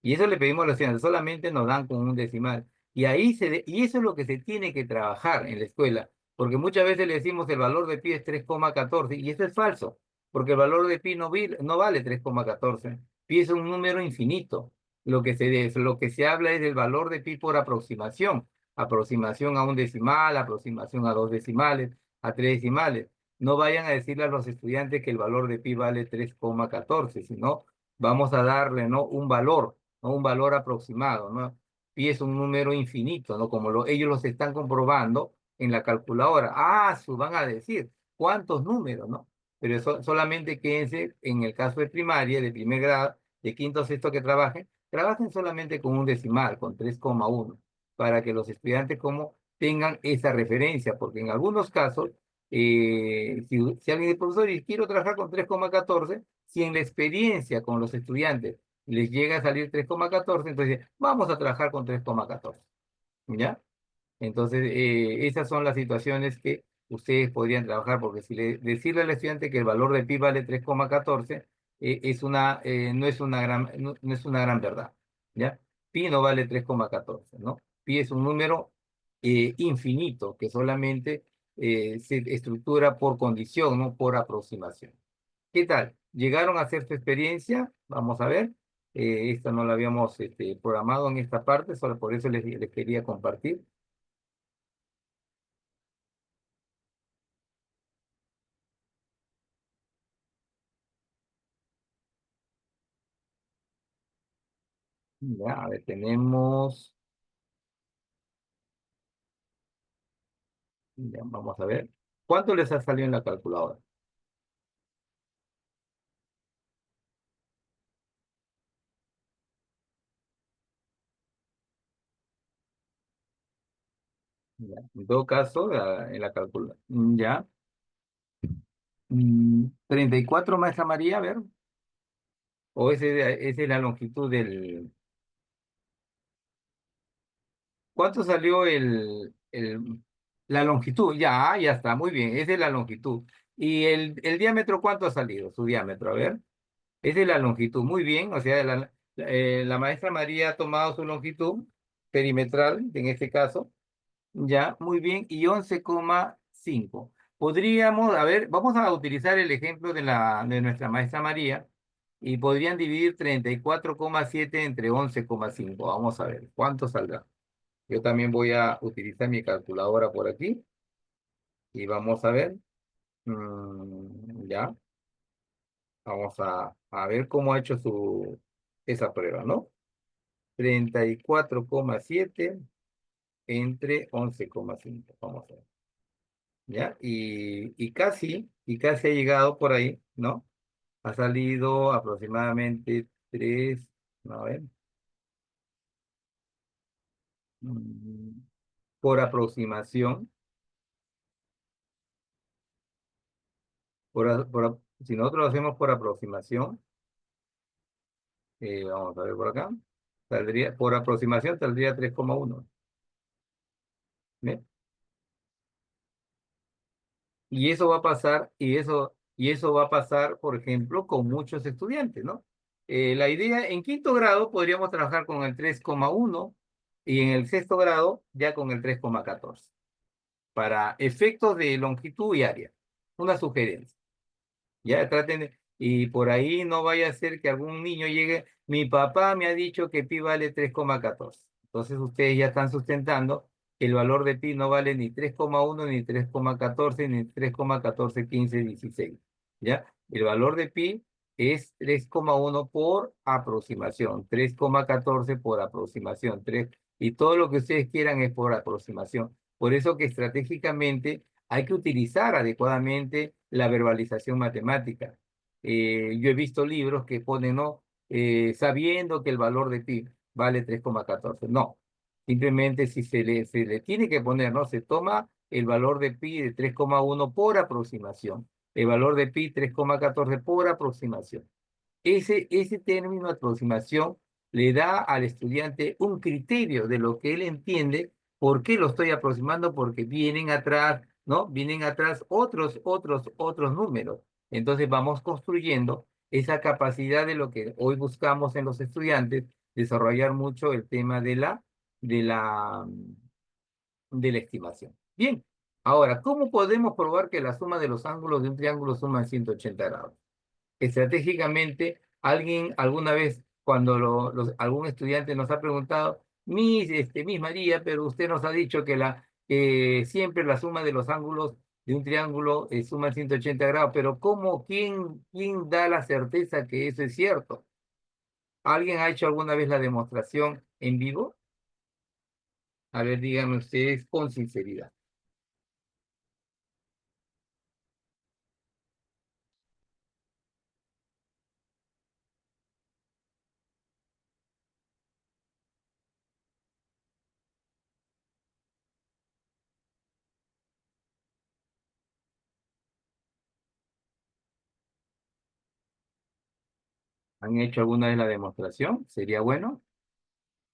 Y eso le pedimos a los estudiantes, solamente nos dan con un decimal. Y eso es lo que se tiene que trabajar en la escuela, porque muchas veces le decimos el valor de pi es 3,14 y eso es falso, porque el valor de pi no vale 3,14. Pi es un número infinito. Lo que se habla es del valor de pi por aproximación, aproximación a un decimal, aproximación a dos decimales, a tres decimales. No vayan a decirle a los estudiantes que el valor de pi vale 3,14, sino vamos a darle, ¿no? Un valor, ¿no? Un valor aproximado, ¿no? Pi es un número infinito, ¿no? Ellos los están comprobando en la calculadora. Van a decir, ¿cuántos números, no? Pero solamente quédense en el caso de primaria, de primer grado, de quinto o sexto que trabajen solamente con un decimal, con 3,1, para que los estudiantes como tengan esa referencia, porque en algunos casos, si alguien es profesor y quiero trabajar con 3,14, si en la experiencia con los estudiantes les llega a salir 3,14, entonces vamos a trabajar con 3,14, ¿ya? Entonces, esas son las situaciones que ustedes podrían trabajar, porque si decirle al estudiante que el valor de pi vale 3,14, no es una gran verdad, ¿ya? Pi no vale 3,14, ¿no? Pi es un número infinito que solamente se estructura por condición, no por aproximación. ¿Qué tal? ¿Llegaron a hacer su experiencia? Vamos a ver. Esta no la habíamos programado en esta parte, solo por eso les quería compartir. Ya, a ver, tenemos, ya, vamos a ver. ¿Cuánto les ha salido en la calculadora? Ya, en todo caso, en la calculadora. Ya. 34, maestra María, a ver. O esa es la longitud del... ¿Cuánto salió la longitud? Ya está, muy bien. Esa es la longitud. ¿Y el diámetro cuánto ha salido? Su diámetro, a ver. Esa es la longitud, muy bien. O sea, la maestra María ha tomado su longitud perimetral, en este caso. Ya, muy bien. Y 11,5. Podríamos, a ver, vamos a utilizar el ejemplo de nuestra maestra María y podrían dividir 34,7 entre 11,5. Vamos a ver, ¿cuánto saldrá? Yo también voy a utilizar mi calculadora por aquí y vamos a ver. Ya, vamos a ver cómo ha hecho esa prueba, ¿no? 34,7 entre 11,5. Vamos a ver. ¿Ya? Y casi ha llegado por ahí, ¿no? Ha salido aproximadamente 3, a ver, mm, por aproximación, si nosotros lo hacemos por aproximación, vamos a ver por acá, por aproximación saldría 3,1. ¿Ve? Y eso va a pasar, y eso va a pasar, por ejemplo, con muchos estudiantes, ¿no? La idea, en quinto grado podríamos trabajar con el 3,1 y en el sexto grado ya con el 3,14 para efectos de longitud y área. Una sugerencia. Ya traten y por ahí no vaya a ser que algún niño llegue, mi papá me ha dicho que pi vale 3,14. Entonces ustedes ya están sustentando que el valor de pi no vale ni 3,1 ni 3,14 ni 3,141516. ¿Ya? El valor de pi es 3,1 por aproximación, 3,14 por aproximación, 3, y todo lo que ustedes quieran es por aproximación. Por eso que estratégicamente hay que utilizar adecuadamente la verbalización matemática. Yo he visto libros que ponen, ¿no? Sabiendo que el valor de pi vale 3,14. No, simplemente si se le tiene que poner, ¿no? Se toma el valor de pi de 3,1 por aproximación, el valor de pi 3,14 por aproximación. Ese término aproximación le da al estudiante un criterio de lo que él entiende. ¿Por qué lo estoy aproximando? Porque vienen atrás, ¿no? Vienen atrás otros números. Entonces vamos construyendo esa capacidad de lo que hoy buscamos en los estudiantes, desarrollar mucho el tema de la, de la estimación. Bien, ahora, ¿cómo podemos probar que la suma de los ángulos de un triángulo suma 180 grados? Estratégicamente, alguien alguna vez, cuando algún estudiante nos ha preguntado, Miss María, pero usted nos ha dicho que siempre la suma de los ángulos de un triángulo suma 180 grados, pero ¿quién da la certeza que eso es cierto? ¿Alguien ha hecho alguna vez la demostración en vivo? A ver, díganme ustedes con sinceridad. ¿Han hecho alguna vez la demostración? ¿Sería bueno?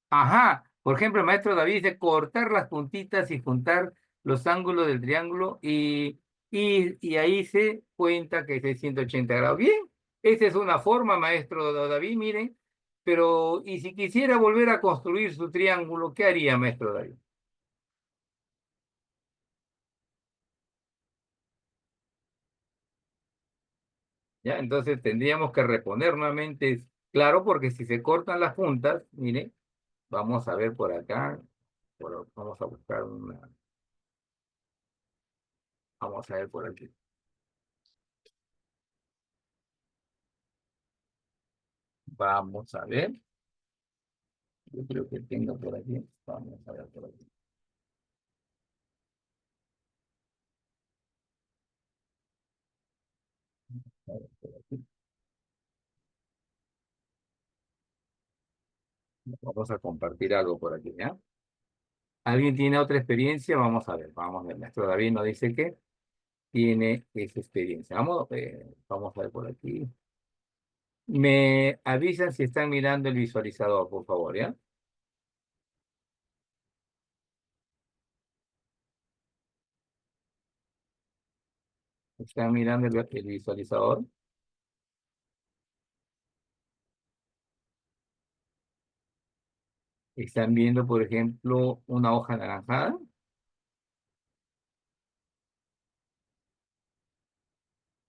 Ajá, por ejemplo, el maestro David dice cortar las puntitas y juntar los ángulos del triángulo y ahí se cuenta que es 180 grados. Bien, esa es una forma, maestro David, miren, pero ¿y si quisiera volver a construir su triángulo, qué haría, maestro David? ¿Ya? Entonces tendríamos que reponer nuevamente, claro, porque si se cortan las puntas, mire, vamos a ver por acá, vamos a buscar una, vamos a ver por aquí. Vamos a ver, yo creo que tengo por aquí, vamos a ver por aquí. A ver por aquí. Vamos a compartir algo por aquí, ¿ya? ¿Alguien tiene otra experiencia? Vamos a ver. Maestro David nos dice que tiene esa experiencia. Vamos a ver por aquí. Me avisan si están mirando el visualizador, por favor, ¿ya? ¿Están mirando el visualizador? ¿Están viendo, por ejemplo, una hoja anaranjada?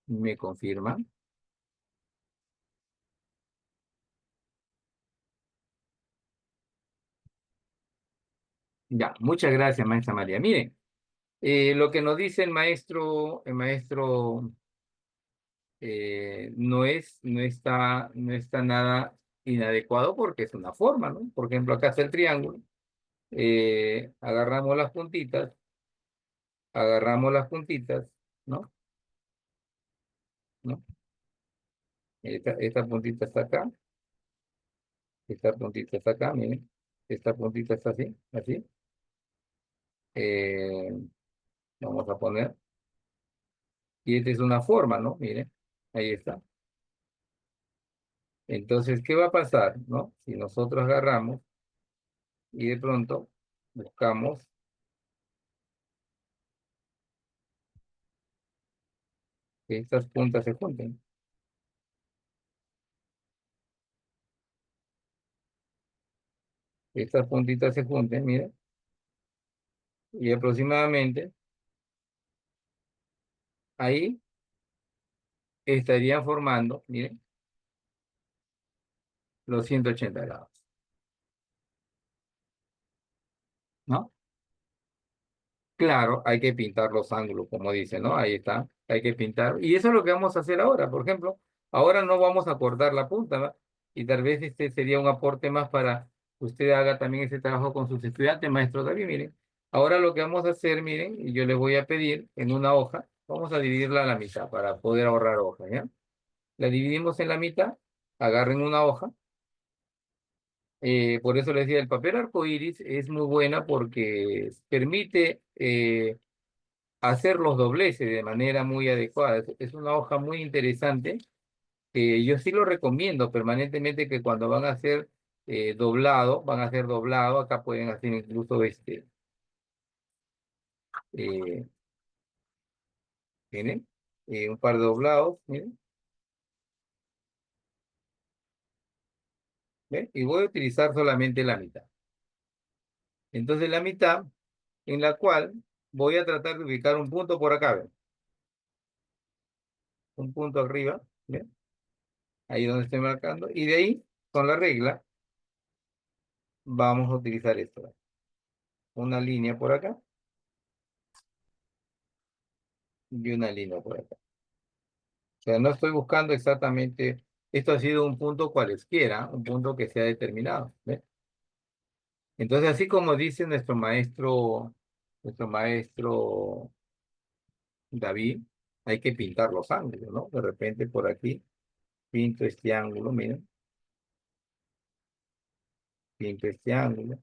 ¿Me confirman? Ya, muchas gracias, maestra María. Miren, lo que nos dice el maestro no está nada inadecuado porque es una forma, ¿no? Por ejemplo, acá está el triángulo. Agarramos las puntitas, ¿no? ¿No? Esta puntita está acá, esta puntita está acá, miren. Esta puntita está así, así. Eh, Vamos a poner, y esta es una forma, ¿no? Miren, ahí está. Entonces, ¿qué va a pasar, no? Si nosotros agarramos y de pronto buscamos que estas puntas se junten, que estas puntitas se junten, miren, y aproximadamente ahí estarían formando, miren, los 180 grados, ¿no? Claro, hay que pintar los ángulos, como dice, ¿no? Ahí está, hay que pintar. Y eso es lo que vamos a hacer ahora. Por ejemplo, ahora no vamos a cortar la punta, ¿va? Y tal vez este sería un aporte más para que usted haga también ese trabajo con sus estudiantes, maestro David. Miren, ahora lo que vamos a hacer, miren, y yo les voy a pedir en una hoja, vamos a dividirla a la mitad para poder ahorrar hojas, ¿ya? La dividimos en la mitad, agarren una hoja. Por eso les decía, el papel arcoíris es muy buena porque permite hacer los dobleces de manera muy adecuada. Es una hoja muy interesante. Yo sí lo recomiendo permanentemente que cuando van a hacer van a hacer doblado. Acá pueden hacer incluso eh, miren, un par de doblados, miren, ¿ven? Y voy a utilizar solamente la mitad. Entonces la mitad en la cual voy a tratar de ubicar un punto por acá, ¿ven? Un punto arriba, ¿ven? Ahí donde estoy marcando. Y de ahí, con la regla, vamos a utilizar esto. Una línea por acá y una línea por acá. O sea, no estoy buscando exactamente, esto ha sido un punto cualesquiera, un punto que se ha determinado. ¿Ve? Entonces, así como dice nuestro maestro David, hay que pintar los ángulos, ¿no? De repente por aquí pinto este ángulo, miren, pinto este ángulo,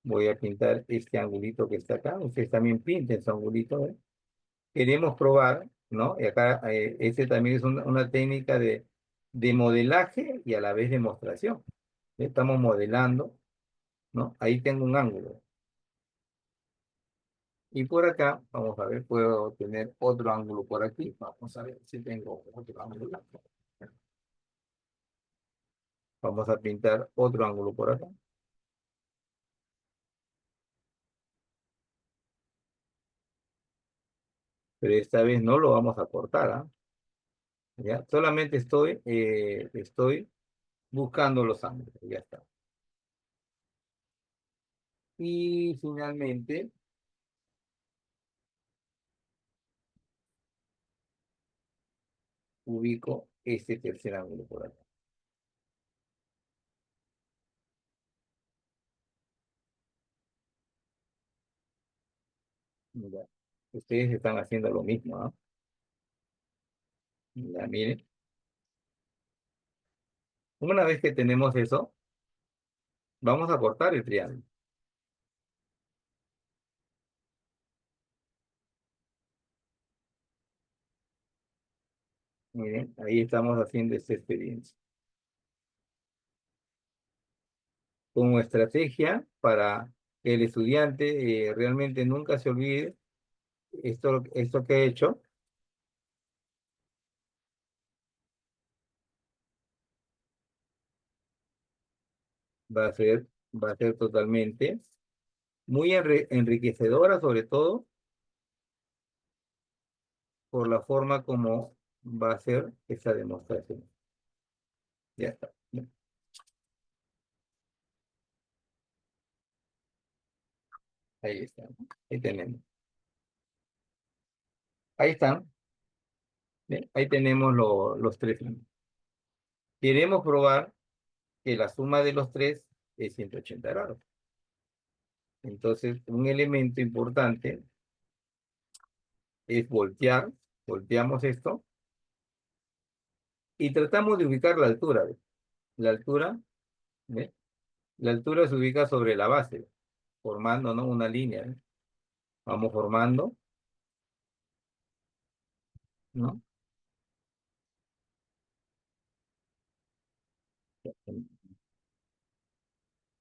voy a pintar este angulito que está acá, ustedes también pinten su angulito, ¿eh? Queremos probar, ¿no? Y acá, este también es una técnica de modelaje y a la vez demostración. Estamos modelando, ¿no? Ahí tengo un ángulo. Y por acá, vamos a ver, puedo tener otro ángulo por aquí. Vamos a ver si tengo otro ángulo. Vamos a pintar otro ángulo por acá. pero esta vez no lo vamos a cortar, ¿ah? ¿Ya? Solamente estoy buscando los ángulos, ya está. Y finalmente ubico este tercer ángulo por acá. Ya. Ustedes están haciendo lo mismo, ¿ah? Ya, miren. Una vez que tenemos eso, vamos a cortar el triángulo. Miren, ahí estamos haciendo esta experiencia. Como estrategia para que el estudiante realmente nunca se olvide esto que he hecho, va a ser, va a ser totalmente muy enriquecedora, sobre todo por la forma como va a ser esta demostración. Ya está. Ya. Ahí está. Ahí tenemos. Ahí están. ¿Ven? Ahí tenemos los tres. Queremos probar que la suma de los tres es 180 grados. Entonces, un elemento importante es voltear. Volteamos esto y tratamos de ubicar la altura. ¿Ve? La altura, ¿ve? La altura se ubica sobre la base, formando, ¿no? Una línea. ¿Ve? Vamos formando, ¿no?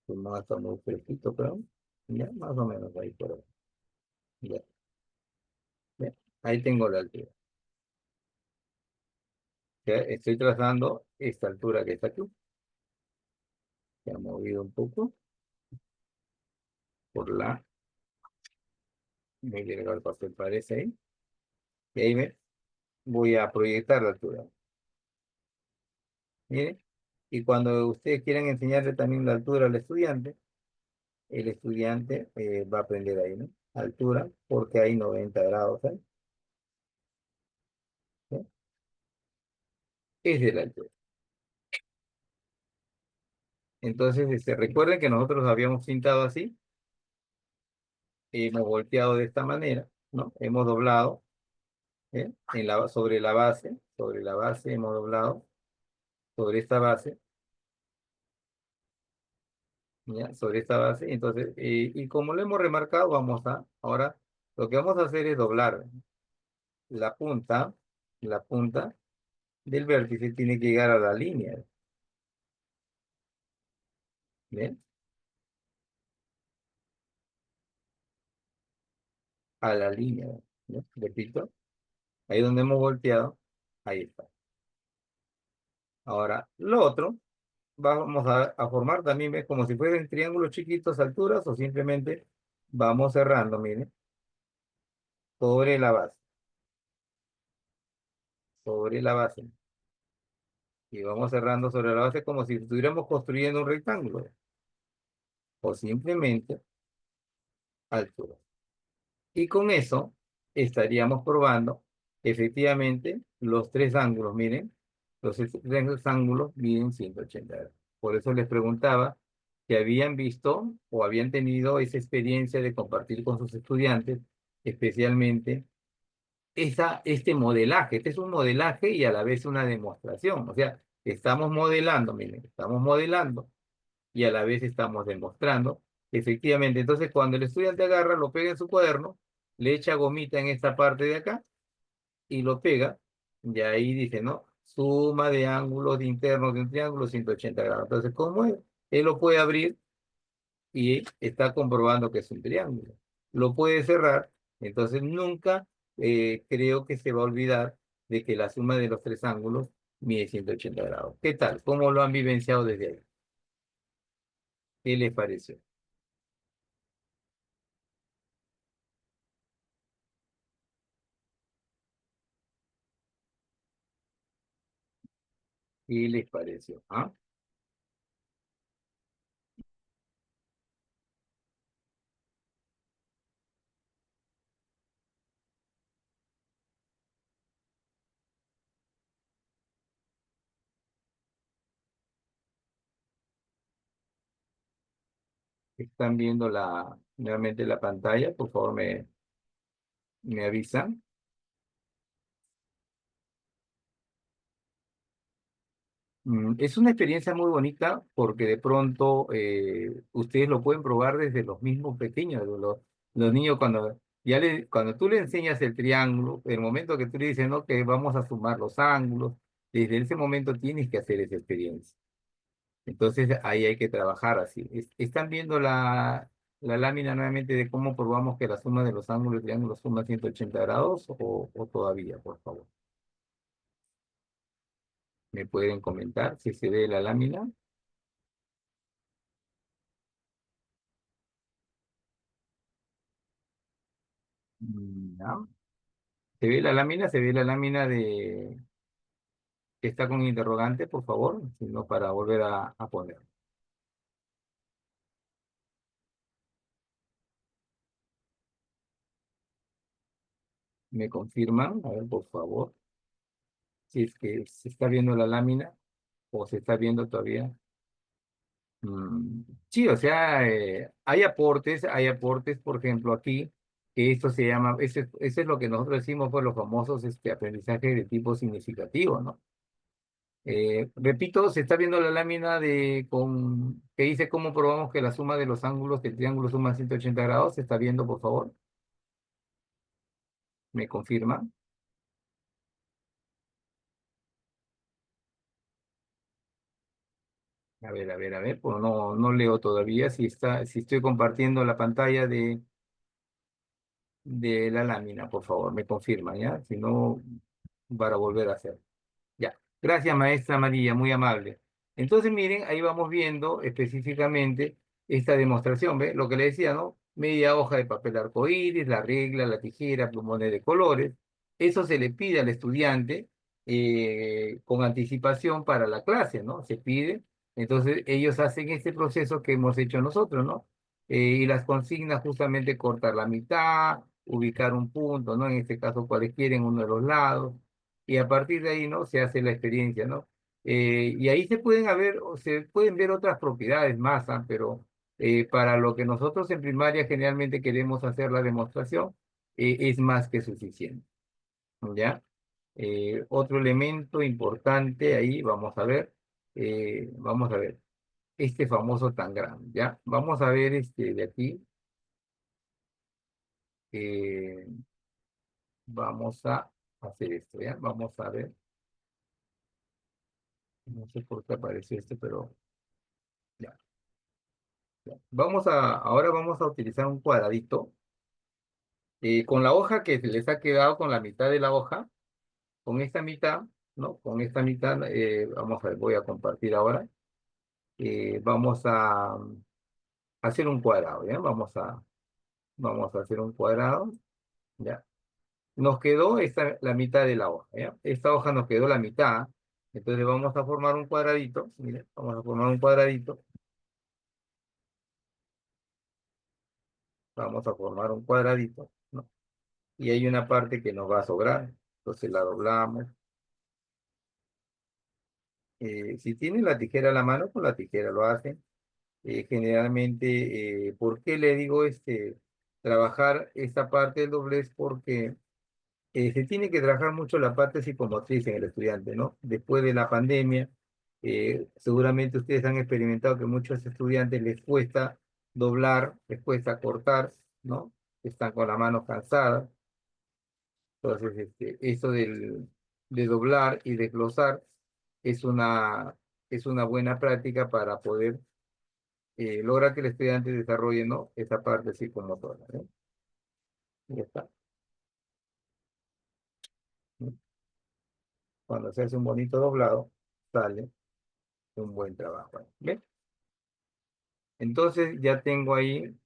Pues no está muy fresquito, pero ya más o menos ahí por ahí. Ya, ya. Ahí tengo la altura. Ya estoy trazando esta altura que está aquí. Se ha movido un poco por la... Me llega el papel, parece ahí. Y ahí voy a proyectar la altura. Mire. Y cuando ustedes quieran enseñarle también la altura al estudiante, el estudiante va a aprender ahí, ¿no? Altura, porque hay 90 grados ahí. ¿Sí? Es de la altura. Entonces, recuerden que nosotros habíamos pintado así, hemos volteado de esta manera, ¿no? Hemos doblado, ¿eh? Sobre la base hemos doblado, sobre esta base, ¿ya? Sobre esta base, entonces, y como lo hemos remarcado, ahora, lo que vamos a hacer es doblar la punta, la punta del vértice tiene que llegar a la línea, ¿bien? A la línea, ¿no? Repito, ahí donde hemos volteado, ahí está. Ahora, lo otro, vamos a formar también, ¿ves? Como si fueran triángulos chiquitos, alturas, o simplemente vamos cerrando, miren, sobre la base, sobre la base. Y vamos cerrando sobre la base como si estuviéramos construyendo un rectángulo, o simplemente altura. Y con eso estaríamos probando efectivamente los tres ángulos, miren, los tres ángulos miden 180 grados. Por eso les preguntaba si habían visto o habían tenido esa experiencia de compartir con sus estudiantes, especialmente este modelaje. Este es un modelaje y a la vez una demostración. O sea, estamos modelando, miren, estamos modelando y a la vez estamos demostrando. Efectivamente, entonces cuando el estudiante agarra, lo pega en su cuaderno, le echa gomita en esta parte de acá y lo pega, y ahí dice, ¿no? Suma de ángulos internos de un triángulo 180 grados. Entonces, ¿cómo es? Él lo puede abrir y está comprobando que es un triángulo. Lo puede cerrar, entonces nunca creo que se va a olvidar de que la suma de los tres ángulos mide 180 grados. ¿Qué tal? ¿Cómo lo han vivenciado desde ahí? ¿Qué les pareció? ¿Qué les pareció? ¿Ah? ¿Están viendo nuevamente la pantalla? Por favor, me avisan. Es una experiencia muy bonita porque de pronto ustedes lo pueden probar desde los mismos pequeños, los niños cuando tú le enseñas el triángulo, el momento que tú le dices, no, que vamos a sumar los ángulos, desde ese momento tienes que hacer esa experiencia. Entonces ahí hay que trabajar así. ¿Están viendo la lámina nuevamente de cómo probamos que la suma de los ángulos del triángulo suma 180 grados o todavía, por favor? ¿Me pueden comentar si se ve la lámina? No. ¿Se ve la lámina? ¿Se ve la lámina de que está con interrogante, por favor? Sino para volver a poner. ¿Me confirman? A ver, por favor. Si es que se está viendo la lámina o se está viendo todavía. Mm, sí, o sea, hay aportes, por ejemplo, aquí, que esto se llama, ese es lo que nosotros decimos por los famosos aprendizajes de tipo significativo, ¿no? Repito, se está viendo la lámina que dice cómo probamos que la suma de los ángulos del triángulo suma 180 grados. ¿Se está viendo, por favor? ¿Me confirma? A ver, a ver, a ver, pues no leo todavía si estoy compartiendo la pantalla de la lámina, por favor, me confirma, ¿ya? Si no, para volver a hacer. Ya, gracias maestra María, muy amable. Entonces, miren, ahí vamos viendo específicamente esta demostración, ¿ve? Lo que le decía, ¿no? Media hoja de papel arcoíris, la regla, la tijera, plumones de colores. Eso se le pide al estudiante con anticipación para la clase, ¿no? Se pide. Entonces, ellos hacen este proceso que hemos hecho nosotros, ¿no? Y las consignas justamente cortar la mitad, ubicar un punto, ¿no? En este caso, cualquiera en uno de los lados y a partir de ahí, ¿no? Se hace la experiencia, ¿no? Y ahí se pueden ver otras propiedades más, ¿ah? Pero para lo que nosotros en primaria generalmente queremos hacer la demostración, es más que suficiente, ¿ya? Otro elemento importante ahí, vamos a ver, este famoso tangram, ¿ya? Vamos a ver este de aquí, eh, vamos a hacer esto, ¿ya? Vamos a ver, no sé por qué apareció este, pero... ya. Ahora vamos a utilizar un cuadradito con la hoja que se les ha quedado con la mitad de la hoja, con esta mitad, ¿no? Con esta mitad, vamos a ver, voy a compartir ahora. Vamos a hacer un cuadrado, ¿ya? Vamos a hacer un cuadrado, ¿ya? Nos quedó la mitad de la hoja, ¿ya? Esta hoja nos quedó la mitad, entonces vamos a formar un cuadradito, miren, vamos a formar un cuadradito, vamos a formar un cuadradito, ¿no? Y hay una parte que nos va a sobrar, entonces la doblamos. Si tienen la tijera a la mano, con la tijera lo hacen. Generalmente, ¿por qué le digo trabajar esta parte del doblez? Porque se tiene que trabajar mucho la parte psicomotriz en el estudiante, ¿no? Después de la pandemia, seguramente ustedes han experimentado que muchos estudiantes les cuesta doblar, les cuesta cortar, ¿no? Están con la mano cansada. Entonces, esto de doblar y desglosar es es una buena práctica para poder lograr que el estudiante desarrolle, ¿no? Esa parte psicomotora, ¿no? Ya está, ¿no? Cuando se hace un bonito doblado, sale un buen trabajo. ¿Ven? Entonces ya tengo ahí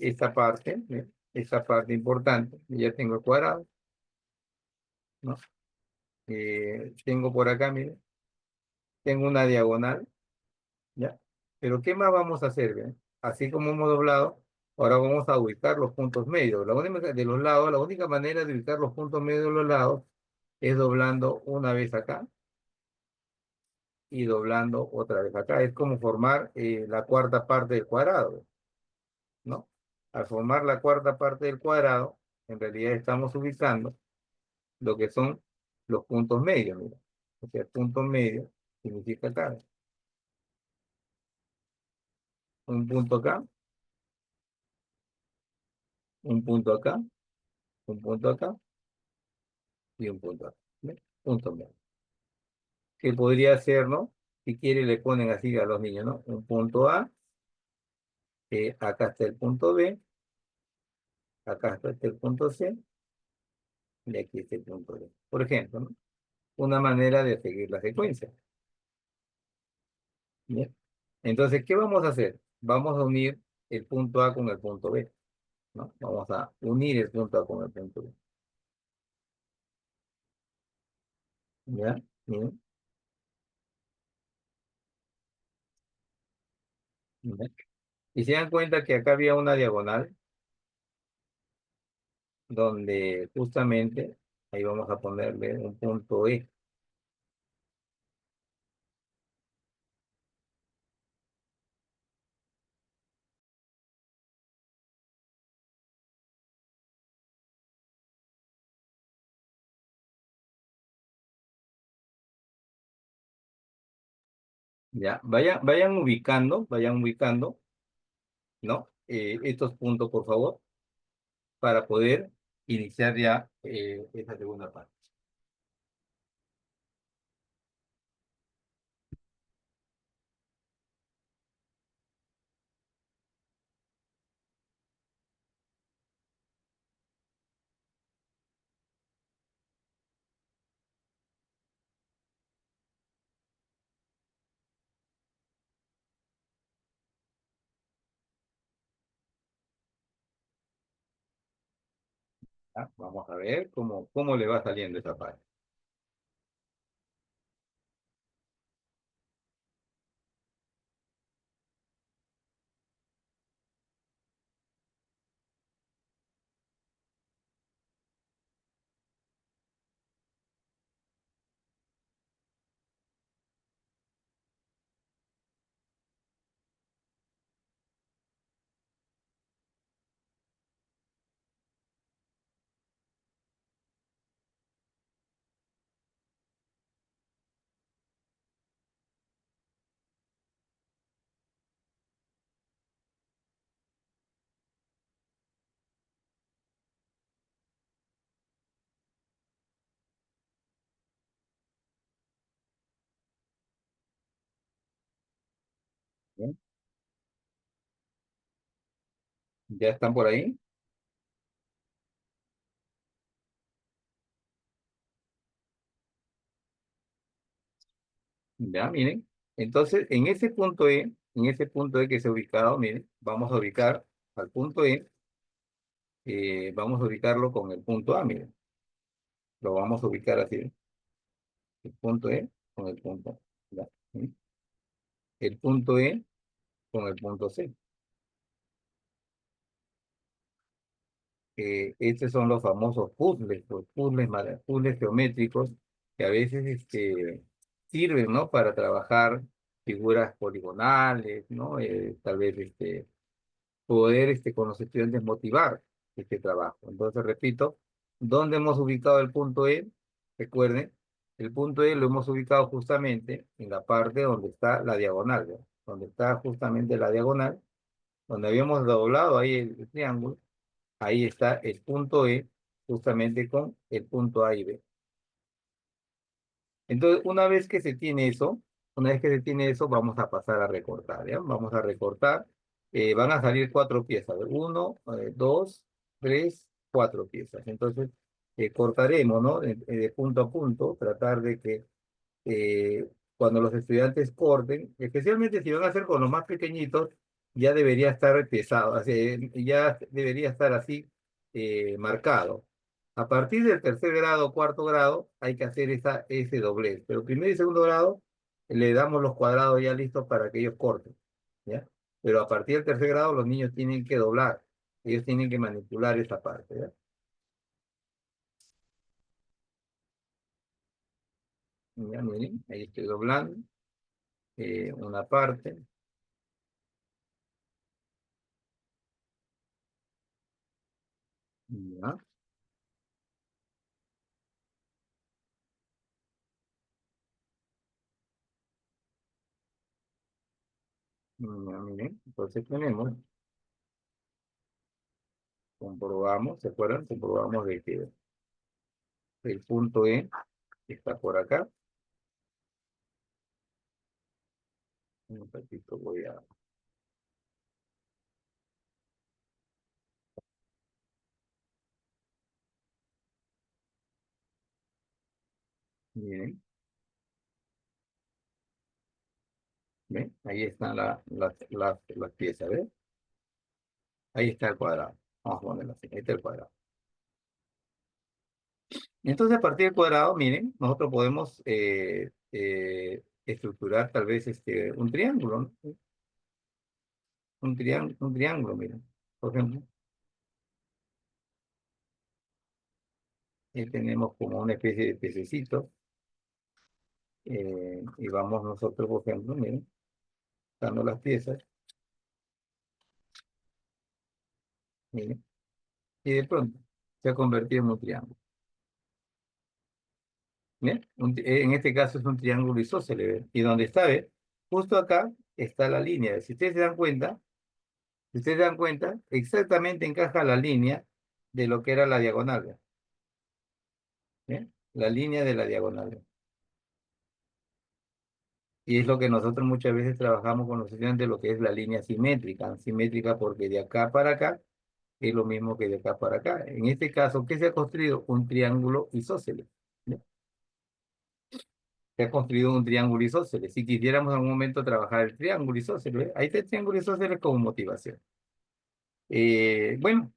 esta parte, ¿ven? Esta parte importante, ya tengo el cuadrado, ¿no? Tengo por acá, mire, tengo una diagonal, ¿ya? Pero ¿qué más vamos a hacer, bien? Así como hemos doblado, ahora vamos a ubicar los puntos medios. La única, de los lados, la única manera de ubicar los puntos medios de los lados es doblando una vez acá y doblando otra vez acá. Es como formar la cuarta parte del cuadrado, ¿no? Al formar la cuarta parte del cuadrado, en realidad estamos ubicando lo que son los puntos medios, mira. O sea, punto medio significa acá, un punto acá, un punto acá, un punto acá y un punto acá. ¿Ve? Punto medio. Que podría ser, ¿no? Si quiere le ponen así a los niños, ¿no? Un punto A, acá está el punto B, acá está el punto C y aquí está el punto D. Por ejemplo, ¿no? Una manera de seguir la secuencia. ¿Bien? Entonces, ¿qué vamos a hacer? Vamos a unir el punto A con el punto B, ¿no? Vamos a unir el punto A con el punto B. ¿Ya? Bien, bien. Y se dan cuenta que acá había una diagonal donde justamente ahí vamos a ponerle un punto E. ¿Ya? Vayan ubicando, ¿no? Estos puntos, por favor, para poder iniciar ya esa segunda parte. ¿Ya? Vamos a ver cómo le va saliendo esa parte. ¿Bien? ¿Ya están por ahí? Ya, miren. Entonces, en ese punto E que se ha ubicado, miren, vamos a ubicar al punto E, vamos a ubicarlo con el punto A, miren. Lo vamos a ubicar así, el punto E con el punto A. ¿Sí? El punto E con el punto C. Estos son los famosos puzzles, los puzzles, puzzles geométricos que a veces sirven, ¿no? Para trabajar figuras poligonales, ¿no? Tal vez poder con los estudiantes motivar este trabajo. Entonces, repito, ¿dónde hemos ubicado el punto E? Recuerden, el punto E lo hemos ubicado justamente en la parte donde está la diagonal, ¿no? Donde está justamente la diagonal, donde habíamos doblado ahí el triángulo, ahí está el punto E justamente con el punto A y B. Entonces, una vez que se tiene eso, vamos a pasar a recortar, ¿ya? Vamos a recortar. Van a salir cuatro piezas. Uno, dos, tres, cuatro piezas. Entonces, cortaremos, ¿no? De punto a punto, tratar de que cuando los estudiantes corten, especialmente si van a hacer con los más pequeñitos, ya debería estar pesado, ya debería estar así marcado. A partir del tercer grado, cuarto grado, hay que hacer ese doblez. Pero primer y segundo grado, le damos los cuadrados ya listos para que ellos corten, ¿ya? Pero a partir del tercer grado, los niños tienen que doblar. Ellos tienen que manipular esa parte, ¿ya? Ya, miren, ahí estoy doblando una parte, ya, ya, miren. Entonces tenemos, comprobamos, ¿se acuerdan? Comprobamos de que el punto E está por acá. Un ratito voy a, miren, ¿ven? Ahí están las piezas, ¿ven? Ahí está el cuadrado. Vamos a ponerlo así, ahí está el cuadrado. Entonces, a partir del cuadrado, miren, nosotros podemos estructurar tal vez un triángulo, ¿no? Un triángulo, miren. Por ejemplo, tenemos como una especie de pececito y vamos nosotros, por ejemplo, miren, dando las piezas, miren, y de pronto se ha convertido en un triángulo. ¿Bien? En este caso es un triángulo isósceles, ¿ve? Y donde está, ¿ve? Justo acá está la línea. Si ustedes se dan cuenta, si ustedes se dan cuenta, exactamente encaja la línea de lo que era la diagonal, ¿ve? ¿Bien? La línea de la diagonal, ¿ve? Y es lo que nosotros muchas veces trabajamos con los estudiantes, lo que es la línea simétrica. Simétrica porque de acá para acá es lo mismo que de acá para acá. En este caso, ¿qué se ha construido? Un triángulo isósceles. ¿Ve? Se ha construido un triángulo isósceles. Si quisiéramos en algún momento trabajar el triángulo isósceles, ¿ve? Ahí está el triángulo isósceles como motivación. Bueno,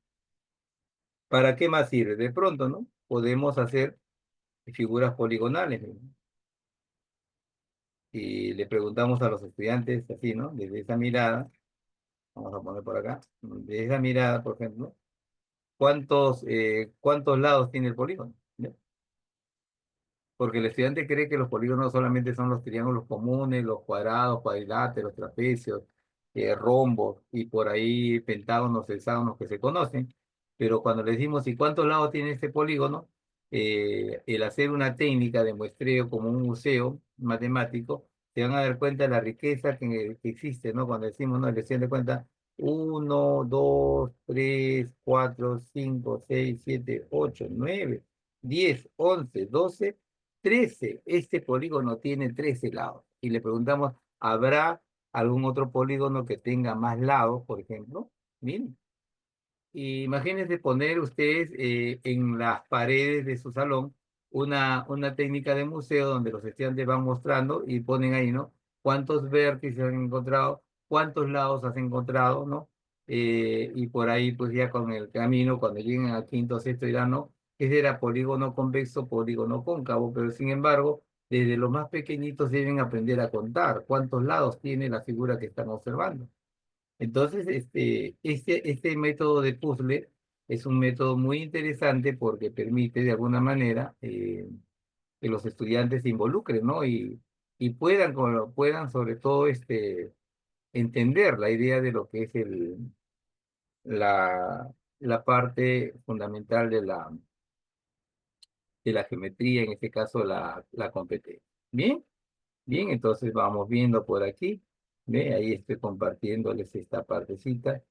¿para qué más sirve? De pronto, ¿no? Podemos hacer figuras poligonales, ¿no? Y le preguntamos a los estudiantes así, ¿no? Desde esa mirada, vamos a poner por acá, desde esa mirada, por ejemplo, ¿cuántos lados tiene el polígono? ¿Ya? Porque el estudiante cree que los polígonos solamente son los triángulos comunes, los cuadrados, cuadriláteros, trapecios, rombos y por ahí pentágonos, hexágonos que se conocen. Pero cuando le decimos, ¿y cuántos lados tiene este polígono? El hacer una técnica de muestreo como un museo matemático, se van a dar cuenta de la riqueza que existe, ¿no? Cuando decimos, ¿no? El estudiante cuenta 1, 2, 3, 4, 5, 6, 7, 8, 9, 10, 11, 12, 13. Este polígono tiene 13 lados. Y le preguntamos, ¿habrá algún otro polígono que tenga más lados, por ejemplo? Miren, imagínense poner ustedes en las paredes de su salón una técnica de museo donde los estudiantes van mostrando y ponen ahí, ¿no? ¿Cuántos vértices han encontrado? ¿Cuántos lados has encontrado? ¿No? Y por ahí, pues ya con el camino, cuando lleguen al quinto o sexto, dirán, ¿no? Ese era polígono convexo, polígono cóncavo, pero sin embargo, desde los más pequeñitos deben aprender a contar cuántos lados tiene la figura que están observando. Entonces, este método de puzzle es un método muy interesante porque permite de alguna manera que los estudiantes se involucren, ¿no? Y puedan sobre todo entender la idea de lo que es la parte fundamental de la geometría, en este caso la competencia. Bien, bien, entonces vamos viendo por aquí. Ve, ahí estoy compartiéndoles esta partecita.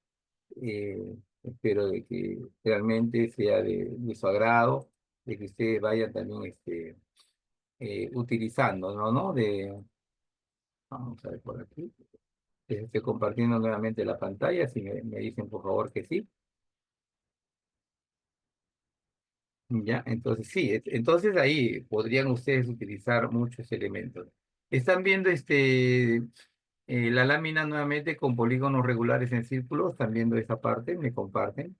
Espero de que realmente sea de su agrado, de que ustedes vayan también utilizando, ¿no? Vamos a ver por aquí. Les estoy compartiendo nuevamente la pantalla, si me dicen por favor que sí. Ya, entonces sí, entonces ahí podrían ustedes utilizar muchos elementos. Están viendo la lámina nuevamente con polígonos regulares en círculos, están viendo esa parte, me comparten.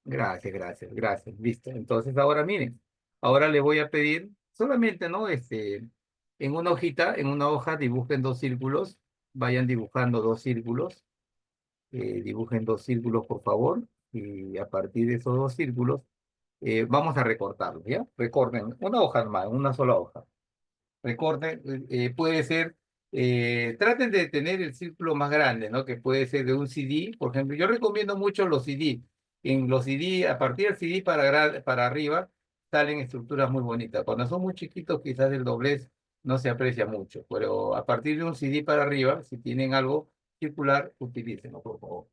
Gracias, gracias, gracias. Listo. Entonces ahora miren, ahora le voy a pedir solamente, ¿no? En una hojita, en una hoja dibujen dos círculos, vayan dibujando dos círculos, dibujen dos círculos por favor, y a partir de esos dos círculos vamos a recortarlos, ¿ya? Recorten una hoja más, una sola hoja. Recorten, puede ser, traten de tener el círculo más grande, ¿no? Que puede ser de un CD, por ejemplo. Yo recomiendo mucho los CD. En los CD, a partir del CD para arriba, salen estructuras muy bonitas. Cuando son muy chiquitos, quizás el doblez no se aprecia mucho, pero a partir de un CD para arriba, si tienen algo circular, utilícenlo, por favor.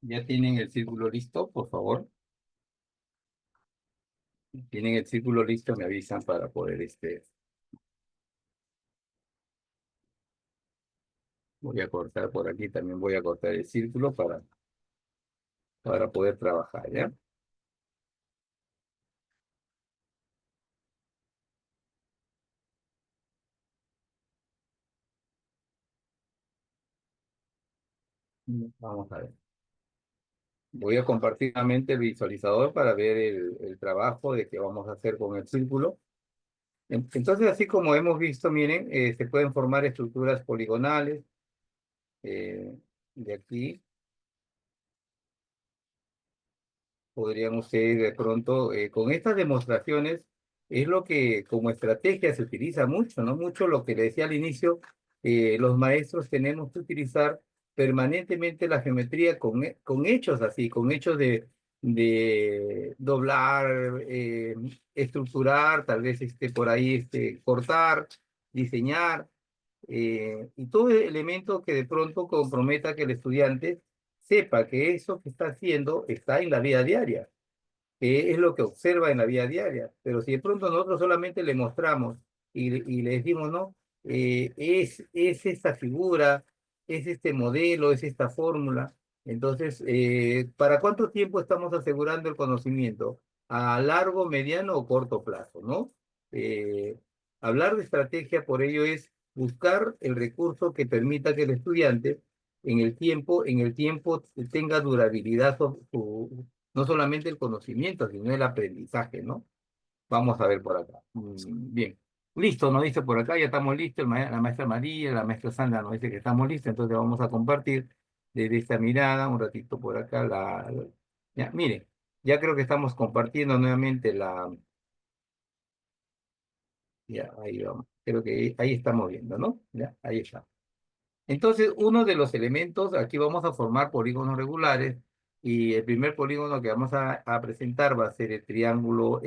¿Ya tienen el círculo listo, por favor? Tienen el círculo listo, me avisan para poder, voy a cortar por aquí, también voy a cortar el círculo para poder trabajar, ¿ya? Vamos a ver. Voy a compartir nuevamente el visualizador para ver el trabajo de que vamos a hacer con el círculo. Entonces, así como hemos visto, miren, se pueden formar estructuras poligonales eh, de aquí. Podrían ustedes de pronto, con estas demostraciones, es lo que como estrategia se utiliza mucho, ¿no? Mucho lo que le decía al inicio, los maestros tenemos que utilizar permanentemente la geometría con hechos así, con hechos de doblar, estructurar, tal vez por ahí cortar, diseñar, y todo elemento que de pronto comprometa que el estudiante sepa que eso que está haciendo está en la vida diaria, que es lo que observa en la vida diaria. Pero si de pronto nosotros solamente le mostramos y le decimos, no, es esta figura, es este modelo, es esta fórmula, entonces, ¿para cuánto tiempo estamos asegurando el conocimiento? ¿A largo, mediano o corto plazo, no? Eh, Hablar de estrategia por ello es buscar el recurso que permita que el estudiante en el tiempo tenga durabilidad no solamente el conocimiento, sino el aprendizaje, ¿no? Vamos a ver por acá. Bien. Listo, nos dice por acá, ya estamos listos. La maestra María, la maestra Sandra nos dice que estamos listos, entonces vamos a compartir desde esta mirada un ratito por acá. Ya, miren, ya creo que estamos compartiendo nuevamente ya, ahí vamos. Creo que ahí estamos viendo, ¿no? Ya, ahí está. Entonces, uno de los elementos, aquí vamos a formar polígonos regulares y el primer polígono que vamos a presentar va a ser el triángulo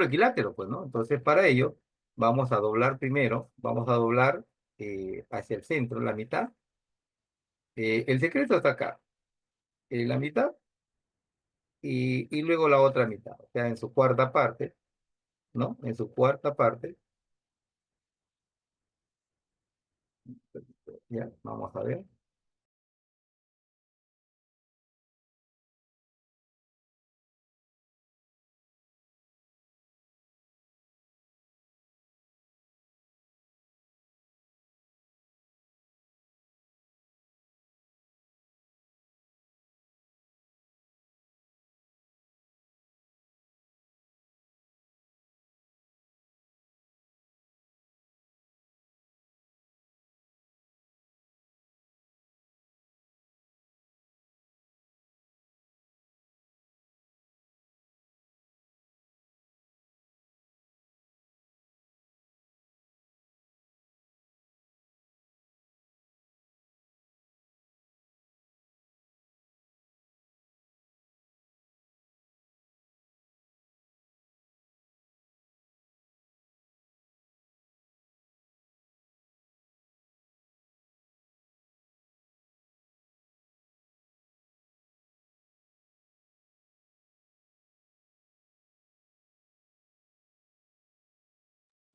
equilátero, pues, ¿no? Entonces, para ello, vamos a doblar primero, vamos a doblar hacia el centro, la mitad. El secreto está acá, la mitad y luego la otra mitad, o sea, en su cuarta parte, ¿no? En su cuarta parte, ya, vamos a ver.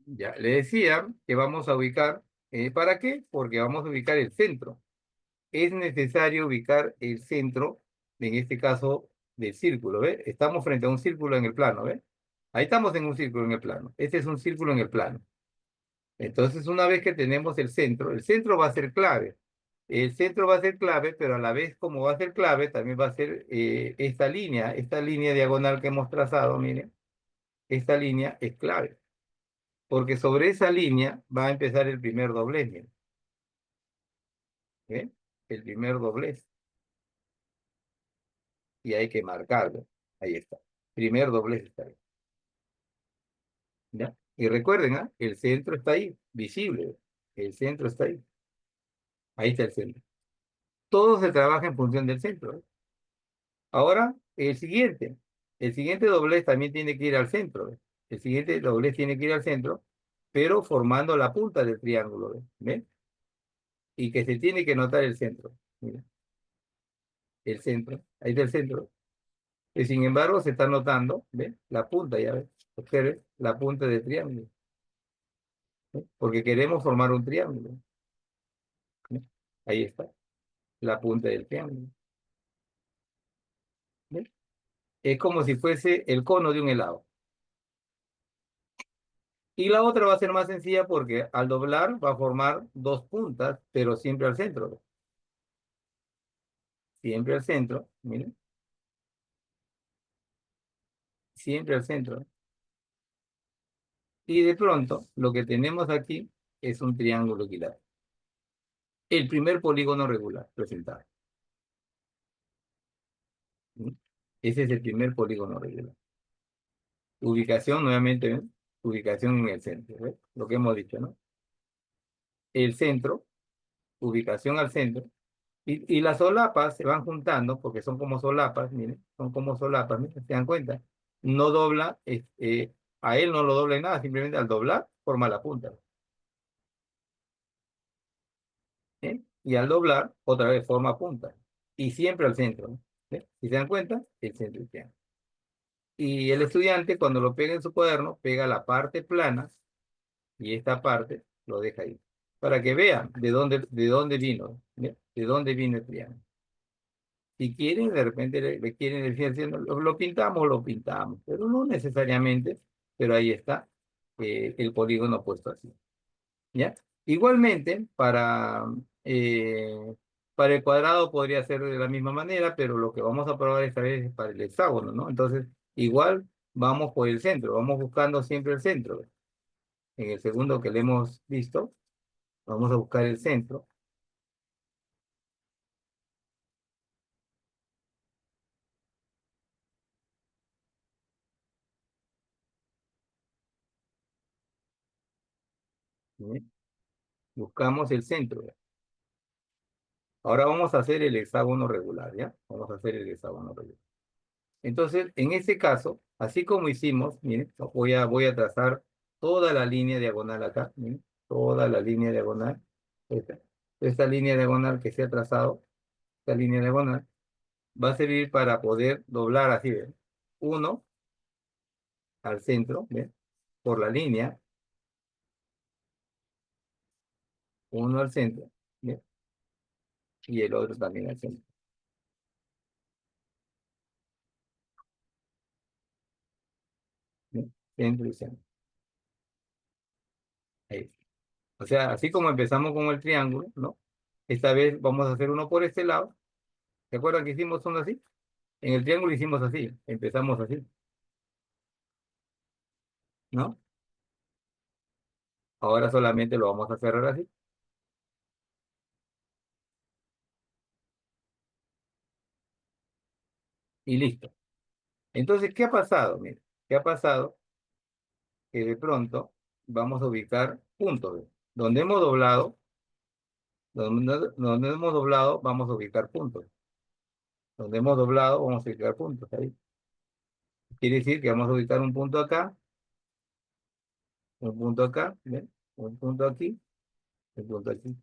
Ya, le decía que vamos a ubicar, ¿para qué? Porque vamos a ubicar el centro. Es necesario ubicar el centro, en este caso, del círculo, ¿ve? Estamos frente a un círculo en el plano, ¿ve? Ahí estamos en un círculo en el plano. Este es un círculo en el plano. Entonces, una vez que tenemos el centro va a ser clave. El centro va a ser clave, pero a la vez, como va a ser clave, también va a ser esta línea diagonal que hemos trazado, miren, esta línea es clave, porque sobre esa línea va a empezar el primer doblez, miren, ¿ve? El primer doblez, y hay que marcarlo. Ahí está. Primer doblez está ahí, ¿ya? Y recuerden, ¿ah? El centro está ahí, visible. El centro está ahí. Ahí está el centro. Todo se trabaja en función del centro, ¿eh? Ahora, el siguiente doblez también tiene que ir al centro, ¿ve? El siguiente doblez tiene que ir al centro, pero formando la punta del triángulo, ¿ve? ¿Ve? Y que se tiene que notar el centro. Mira, el centro, ahí está el centro. Y sin embargo, se está notando, ¿ve? La punta, ya ves. Observe, la punta del triángulo, ¿ve? Porque queremos formar un triángulo, ¿ve? Ahí está, la punta del triángulo, ¿ve? Es como si fuese el cono de un helado. Y la otra va a ser más sencilla porque al doblar va a formar dos puntas, pero siempre al centro. Siempre al centro, miren, siempre al centro. Y de pronto, lo que tenemos aquí es un triángulo equilátero. El primer polígono regular presentado. ¿Sí? Ese es el primer polígono regular. Ubicación, nuevamente, ¿ven? Ubicación en el centro, ¿ves? Lo que hemos dicho, ¿no? El centro, ubicación al centro. Y las solapas se van juntando porque son como solapas, miren, son como solapas, miren, ¿se dan cuenta? No dobla, a él no lo dobla en nada, simplemente al doblar forma la punta, ¿eh? Y al doblar, otra vez forma punta. Y siempre al centro, ¿no? ¿Eh? Si se dan cuenta, el centro queda. Y el estudiante, cuando lo pega en su cuaderno, pega la parte plana y esta parte lo deja ahí. Para que vean de dónde vino, ¿eh? De dónde vino el triángulo. Si quieren, de repente le quieren decir, haciendo, lo pintamos, lo pintamos, pero no necesariamente, pero ahí está el polígono puesto así, ¿ya? Igualmente, para el cuadrado podría ser de la misma manera, pero lo que vamos a probar esta vez es para el hexágono, ¿no? Entonces, igual vamos por el centro, vamos buscando siempre el centro. En el segundo que le hemos visto, vamos a buscar el centro, ¿sí? Buscamos el centro. Ahora vamos a hacer el hexágono regular, ¿ya? Vamos a hacer el hexágono regular. Entonces, en ese caso, así como hicimos, miren, voy a trazar toda la línea diagonal acá, miren, toda la línea diagonal, esta línea diagonal que se ha trazado, esta línea diagonal, va a servir para poder doblar así, ¿ven? Uno al centro, ¿ven? Por la línea, uno al centro, ¿ven? Y el otro también al centro, ¿ven? Centro y centro. Ahí. O sea, así como empezamos con el triángulo, ¿no? Esta vez vamos a hacer uno por este lado. ¿Se acuerdan que hicimos uno así? En el triángulo hicimos así, empezamos así, ¿no? Ahora solamente lo vamos a cerrar así y listo. Entonces, ¿qué ha pasado? Mira, ¿qué ha pasado? Que de pronto vamos a ubicar puntos. ¿Ve? Donde hemos doblado, donde hemos doblado, vamos a ubicar puntos. Donde hemos doblado, vamos a ubicar puntos ahí. Quiere decir que vamos a ubicar un punto acá, un punto acá, ¿ven? Un punto aquí, un punto aquí.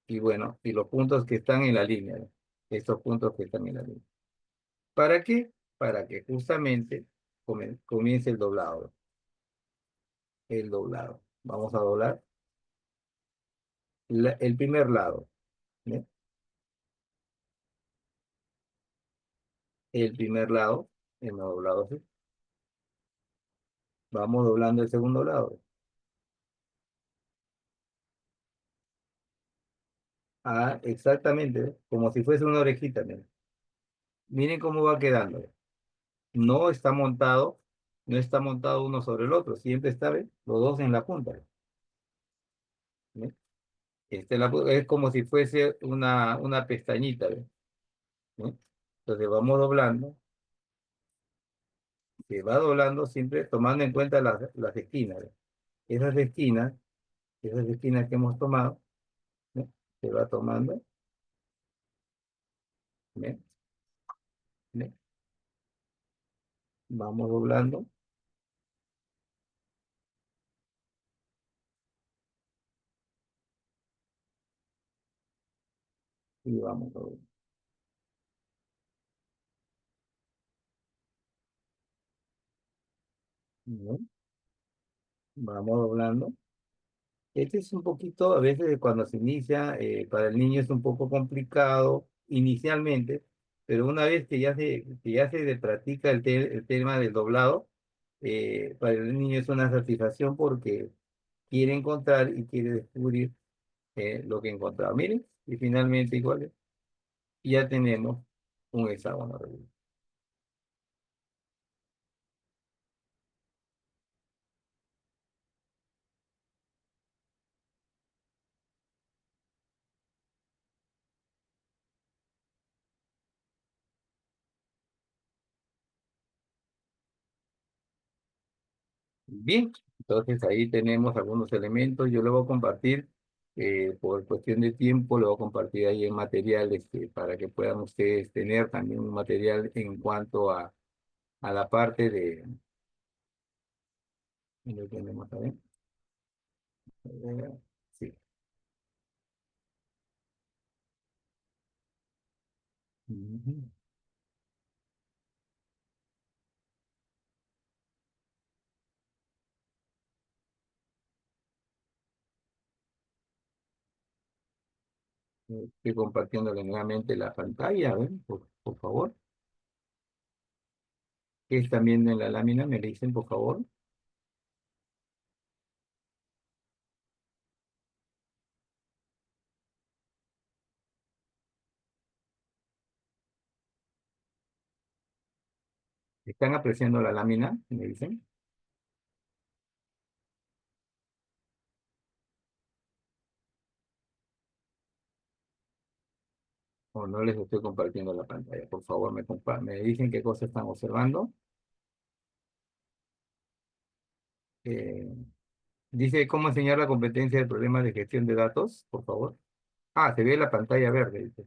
Y bueno, y los puntos que están en la línea, ¿ve? Estos puntos que están en la línea. ¿Para qué? Para que justamente comience el doblado. el doblado. Vamos a doblar el primer lado. ¿Ve? El primer lado, el no doblado así. Vamos doblando el segundo lado. Ah, exactamente, ¿ve? Como si fuese una orejita. Miren, miren cómo va quedando. No está montado, no está montado uno sobre el otro, siempre está, ¿ve? Los dos en la punta. ¿Ve? Es como si fuese una pestañita. ¿Ve? ¿Ve? Entonces vamos doblando, se va doblando siempre tomando en cuenta las esquinas. ¿Ve? Esas esquinas, esas esquinas que hemos tomado, ¿ve? Se va tomando, ¿ve? ¿Ve? Vamos doblando y vamos doblando. ¿Ve? Vamos doblando. Este es un poquito, a veces cuando se inicia, para el niño es un poco complicado inicialmente, pero una vez que ya se practica el tema del doblado, para el niño es una satisfacción porque quiere encontrar y quiere descubrir lo que encontrado. Miren, y finalmente igual ya tenemos un hexágono. Bien, entonces ahí tenemos algunos elementos. Yo lo voy a compartir, por cuestión de tiempo, lo voy a compartir ahí en materiales para que puedan ustedes tener también un material en cuanto a la parte de... Lo tenemos también. Sí. Ujú. Estoy compartiendo nuevamente la pantalla, a ver, por favor. ¿Qué están viendo en la lámina? Me le dicen, por favor. ¿Están apreciando la lámina? Me dicen. O no les estoy compartiendo la pantalla. Por favor, me dicen qué cosas están observando. Eh, Dice cómo enseñar la competencia de problemas de gestión de datos, por favor. Ah, se ve la pantalla verde, dice.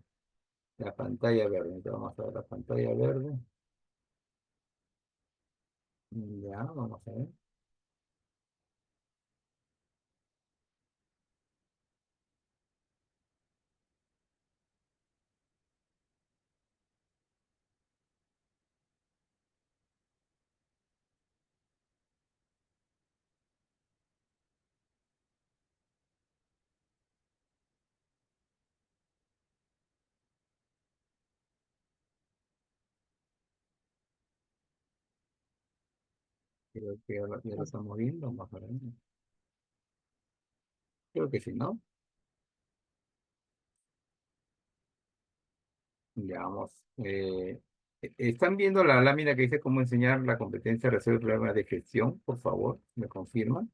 La pantalla verde. Entonces vamos a ver la pantalla verde. Ya, vamos a ver. Creo que ya lo estamos viendo. Vamos a ver. Creo que sí, ¿no? Ya vamos. ¿Están viendo la lámina que dice cómo enseñar la competencia de resolver problemas de gestión? Por favor, ¿me confirman?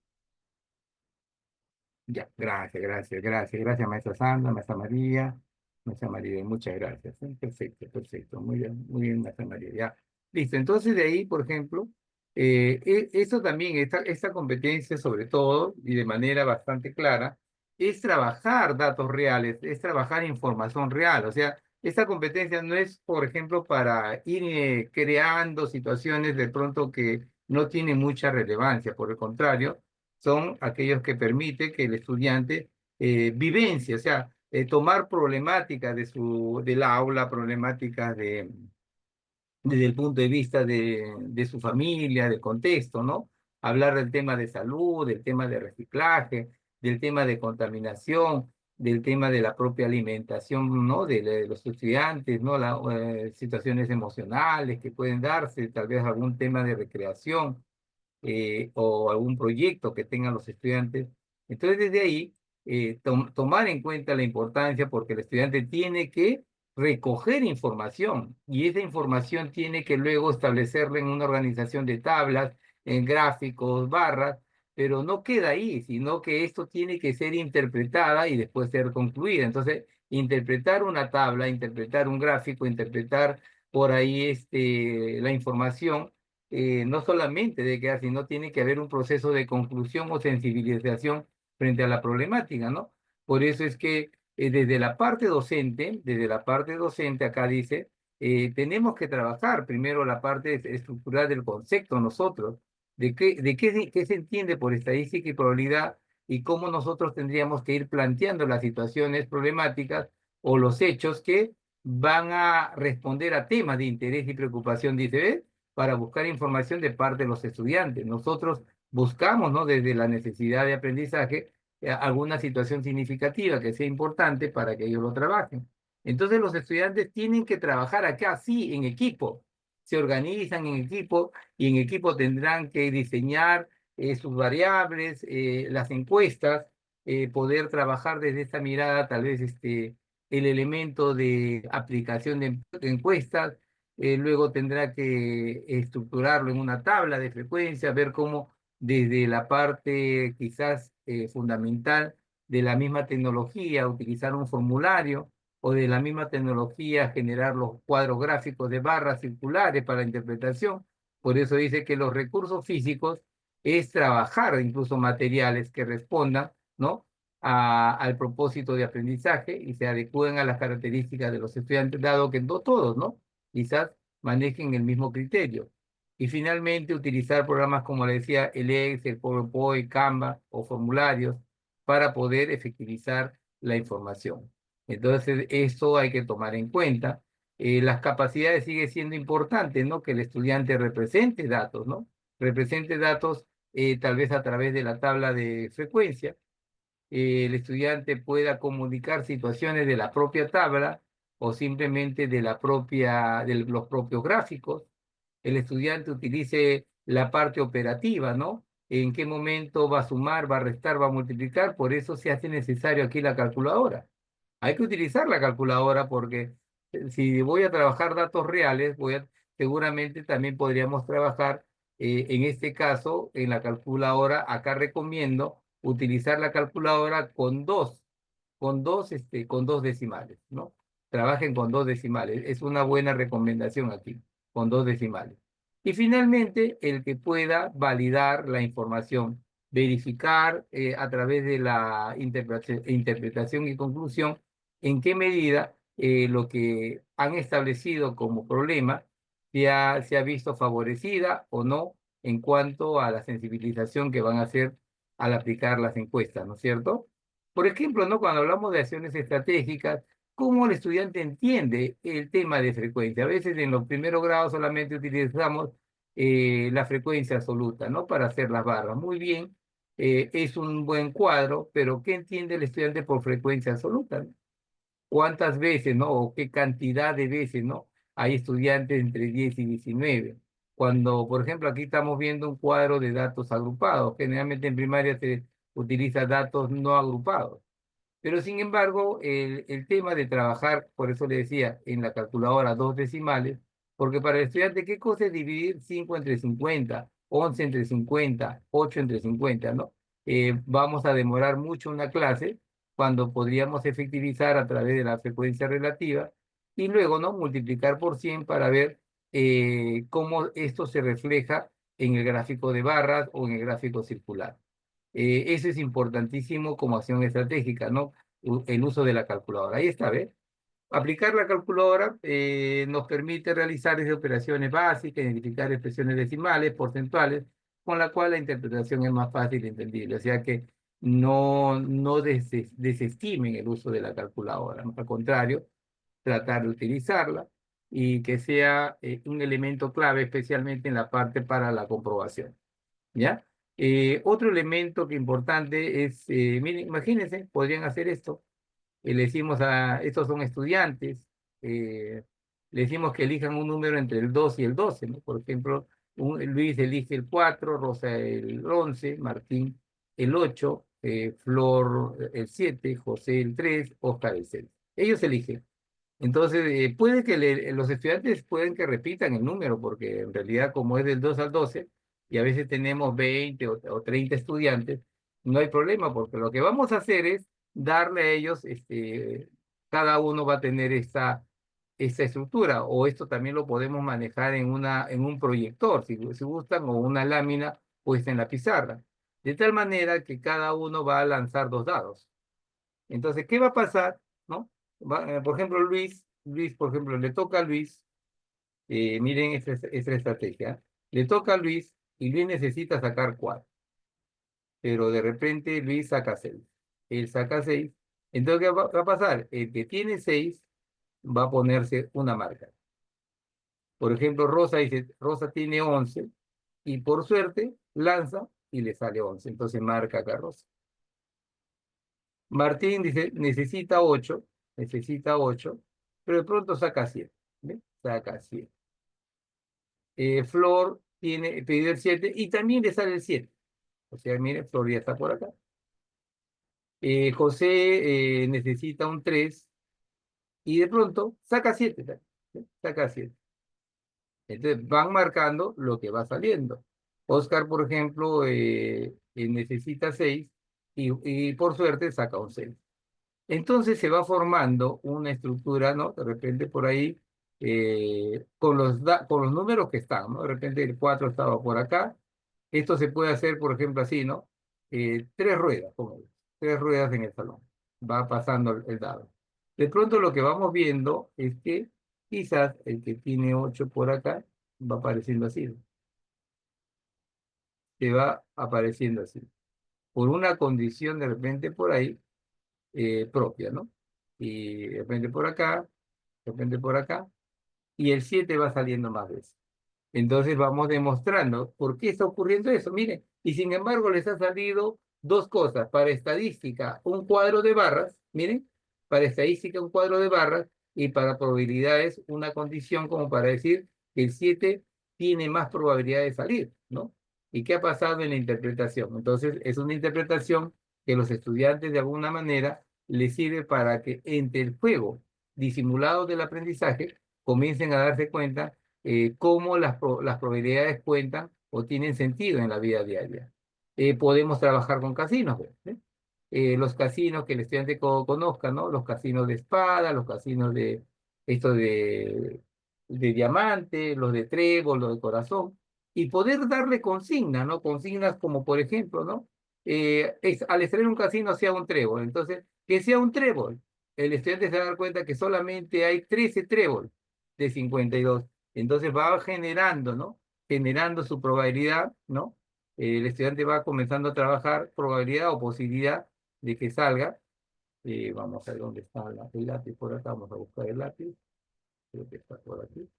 Ya, gracias, maestra María, muchas gracias. Perfecto, perfecto, muy bien, maestra María. Ya, listo. Entonces, de ahí, por ejemplo, eso también, esta competencia, sobre todo, y de manera bastante clara, es trabajar datos reales, es trabajar información real. O sea, esta competencia no es, por ejemplo, para ir creando situaciones de pronto que no tienen mucha relevancia, por el contrario son aquellos que permiten que el estudiante vivencie, o sea, tomar problemáticas del aula, problemáticas desde el punto de vista de su familia, del contexto, ¿no? hablar del tema de salud, del tema de reciclaje, del tema de contaminación, del tema de la propia alimentación, ¿no? De los estudiantes, ¿no? Situaciones emocionales que pueden darse, tal vez algún tema de recreación o algún proyecto que tengan los estudiantes. Entonces, desde ahí, tomar en cuenta la importancia porque el estudiante tiene que recoger información y esa información tiene que luego establecerla en una organización de tablas, en gráficos, barras, pero no queda ahí, sino que esto tiene que ser interpretada y después ser concluida. Entonces, interpretar una tabla, interpretar un gráfico, interpretar por ahí la información no solamente de que sino tiene que haber un proceso de conclusión o sensibilización frente a la problemática, ¿no? Por eso es que desde la parte docente acá dice, tenemos que trabajar primero la parte estructural del concepto nosotros, qué se entiende por estadística y probabilidad y cómo nosotros tendríamos que ir planteando las situaciones problemáticas o los hechos que van a responder a temas de interés y preocupación, dice, ¿ves? Para buscar información de parte de los estudiantes. Nosotros buscamos, ¿no? Desde la necesidad de aprendizaje, alguna situación significativa que sea importante para que ellos lo trabajen. Entonces los estudiantes tienen que trabajar acá, sí, en equipo. Se organizan en equipo y en equipo tendrán que diseñar sus variables, las encuestas, poder trabajar desde esta mirada, tal vez el elemento de aplicación de encuestas, luego tendrá que estructurarlo en una tabla de frecuencia, ver cómo desde la parte quizás fundamental de la misma tecnología, utilizar un formulario o de la misma tecnología generar los cuadros gráficos de barras circulares para la interpretación. Por eso dice que los recursos físicos es trabajar incluso materiales que respondan, ¿no? Al propósito de aprendizaje y se adecúen a las características de los estudiantes, dado que no todos, ¿no? Quizás manejen el mismo criterio. Y finalmente, utilizar programas como le decía, el Excel, PowerPoint, Canva o formularios para poder efectivizar la información. Entonces, eso hay que tomar en cuenta. Las capacidades sigue siendo importante, ¿no? Que el estudiante represente datos, ¿no? Represente datos tal vez a través de la tabla de frecuencia, el estudiante pueda comunicar situaciones de la propia tabla o simplemente de los propios gráficos. El estudiante utilice la parte operativa, ¿no? En qué momento va a sumar, va a restar, va a multiplicar. Por eso se hace necesario aquí la calculadora. Hay que utilizar la calculadora porque si voy a trabajar datos reales, seguramente también podríamos trabajar en este caso en la calculadora. Acá recomiendo utilizar la calculadora con dos decimales, ¿no? Trabajen con dos decimales. Es una buena recomendación aquí, con dos decimales. Y finalmente, el que pueda validar la información, verificar a través de la interpretación y conclusión en qué medida lo que han establecido como problema se ha visto favorecida o no en cuanto a la sensibilización que van a hacer al aplicar las encuestas, ¿no es cierto? Por ejemplo, ¿no? Cuando hablamos de acciones estratégicas, ¿cómo el estudiante entiende el tema de frecuencia? A veces en los primeros grados solamente utilizamos la frecuencia absoluta, ¿no? Para hacer las barras. Muy bien, es un buen cuadro, pero ¿qué entiende el estudiante por frecuencia absoluta? ¿Cuántas veces, no? O qué cantidad de veces, ¿no? Hay estudiantes entre 10 y 19. Cuando, por ejemplo, aquí estamos viendo un cuadro de datos agrupados. Generalmente en primaria se utiliza datos no agrupados. Pero sin embargo, el tema de trabajar, por eso le decía, en la calculadora dos decimales, porque para el estudiante, ¿qué cosa es dividir 5 entre 50, 11 entre 50, 8 entre 50, ¿no? Vamos a demorar mucho una clase cuando podríamos efectivizar a través de la frecuencia relativa y luego, ¿no? Multiplicar por 100 para ver cómo esto se refleja en el gráfico de barras o en el gráfico circular. Eso es importantísimo como acción estratégica, ¿no? El uso de la calculadora. Ahí está, ¿ves? Aplicar la calculadora nos permite realizar esas operaciones básicas, identificar expresiones decimales, porcentuales, con la cual la interpretación es más fácil y entendible. O sea que no desestimen el uso de la calculadora, ¿no? Al contrario, tratar de utilizarla y que sea un elemento clave, especialmente en la parte para la comprobación. ¿Ya? Otro elemento que importante es, miren, imagínense, podrían hacer esto. Le decimos a, estos son estudiantes, eh, le decimos que elijan un número entre el 2 y el 12, ¿no? Por ejemplo, Luis elige el 4, Rosa el 11, Martín el 8, Flor el 7, José el 3, Oscar el 6. Ellos eligen. Entonces, puede que los estudiantes pueden que repitan el número, porque en realidad como es del 2 al 12, y a veces tenemos 20 o 30 estudiantes, no hay problema, porque lo que vamos a hacer es darle a ellos, cada uno va a tener esta estructura, o esto también lo podemos manejar en un proyector, si gustan, o una lámina puesta en la pizarra, de tal manera que cada uno va a lanzar dos dados. Entonces, ¿qué va a pasar? ¿No? Por ejemplo, Luis, por ejemplo, le toca a Luis, miren esta estrategia, le toca a Luis y Luis necesita sacar 4, pero de repente Luis saca 6, él saca 6, entonces, ¿qué va a pasar? El que tiene 6 va a ponerse una marca. Por ejemplo, Rosa dice, Rosa tiene 11 y por suerte lanza y le sale 11, entonces marca acá Rosa. Martín dice, necesita 8, pero de pronto saca 7. ¿Ve? Saca 7. Flor tiene pedido el 7 y también le sale el 7. O sea, mire, Flor ya está por acá. José necesita un 3 y de pronto saca 7. ¿Ve? Saca 7. Entonces van marcando lo que va saliendo. Oscar, por ejemplo, necesita 6 y por suerte saca un 6. Entonces se va formando una estructura, ¿no? De repente por ahí, con los números que están, ¿no? De repente el 4 estaba por acá. Esto se puede hacer, por ejemplo, así, ¿no? Tres ruedas, como tres ruedas en el salón. Va pasando el dado. De pronto lo que vamos viendo es que quizás el que tiene 8 por acá va apareciendo así, ¿no? Se va apareciendo así. Por una condición de repente por ahí propia, ¿no? Y de repente por acá, de repente por acá, y el 7 va saliendo más veces. Entonces vamos demostrando por qué está ocurriendo eso. Miren, y sin embargo les ha salido dos cosas. Para estadística, un cuadro de barras, miren, para estadística un cuadro de barras y para probabilidades una condición como para decir que el 7 tiene más probabilidad de salir, ¿no? ¿Y qué ha pasado en la interpretación? Entonces es una interpretación que los estudiantes de alguna manera les sirve para que entre el juego disimulado del aprendizaje comiencen a darse cuenta cómo las probabilidades cuentan o tienen sentido en la vida diaria. Podemos trabajar con casinos, ¿eh? Los casinos que el estudiante conozca, ¿no? Los casinos de espada, los casinos de esto de diamante, los de trébol, los de corazón, y poder darle consignas, ¿no? Consignas como, por ejemplo, ¿no? Al extraer un casino sea un trébol, entonces, que sea un trébol. El estudiante se va a dar cuenta que solamente hay 13 trébol de 52. Entonces va generando, ¿no? Generando su probabilidad, ¿no? El estudiante va comenzando a trabajar probabilidad o posibilidad de que salga. Vamos a ver dónde está el lápiz por acá. Vamos a buscar el lápiz. Creo que está por aquí.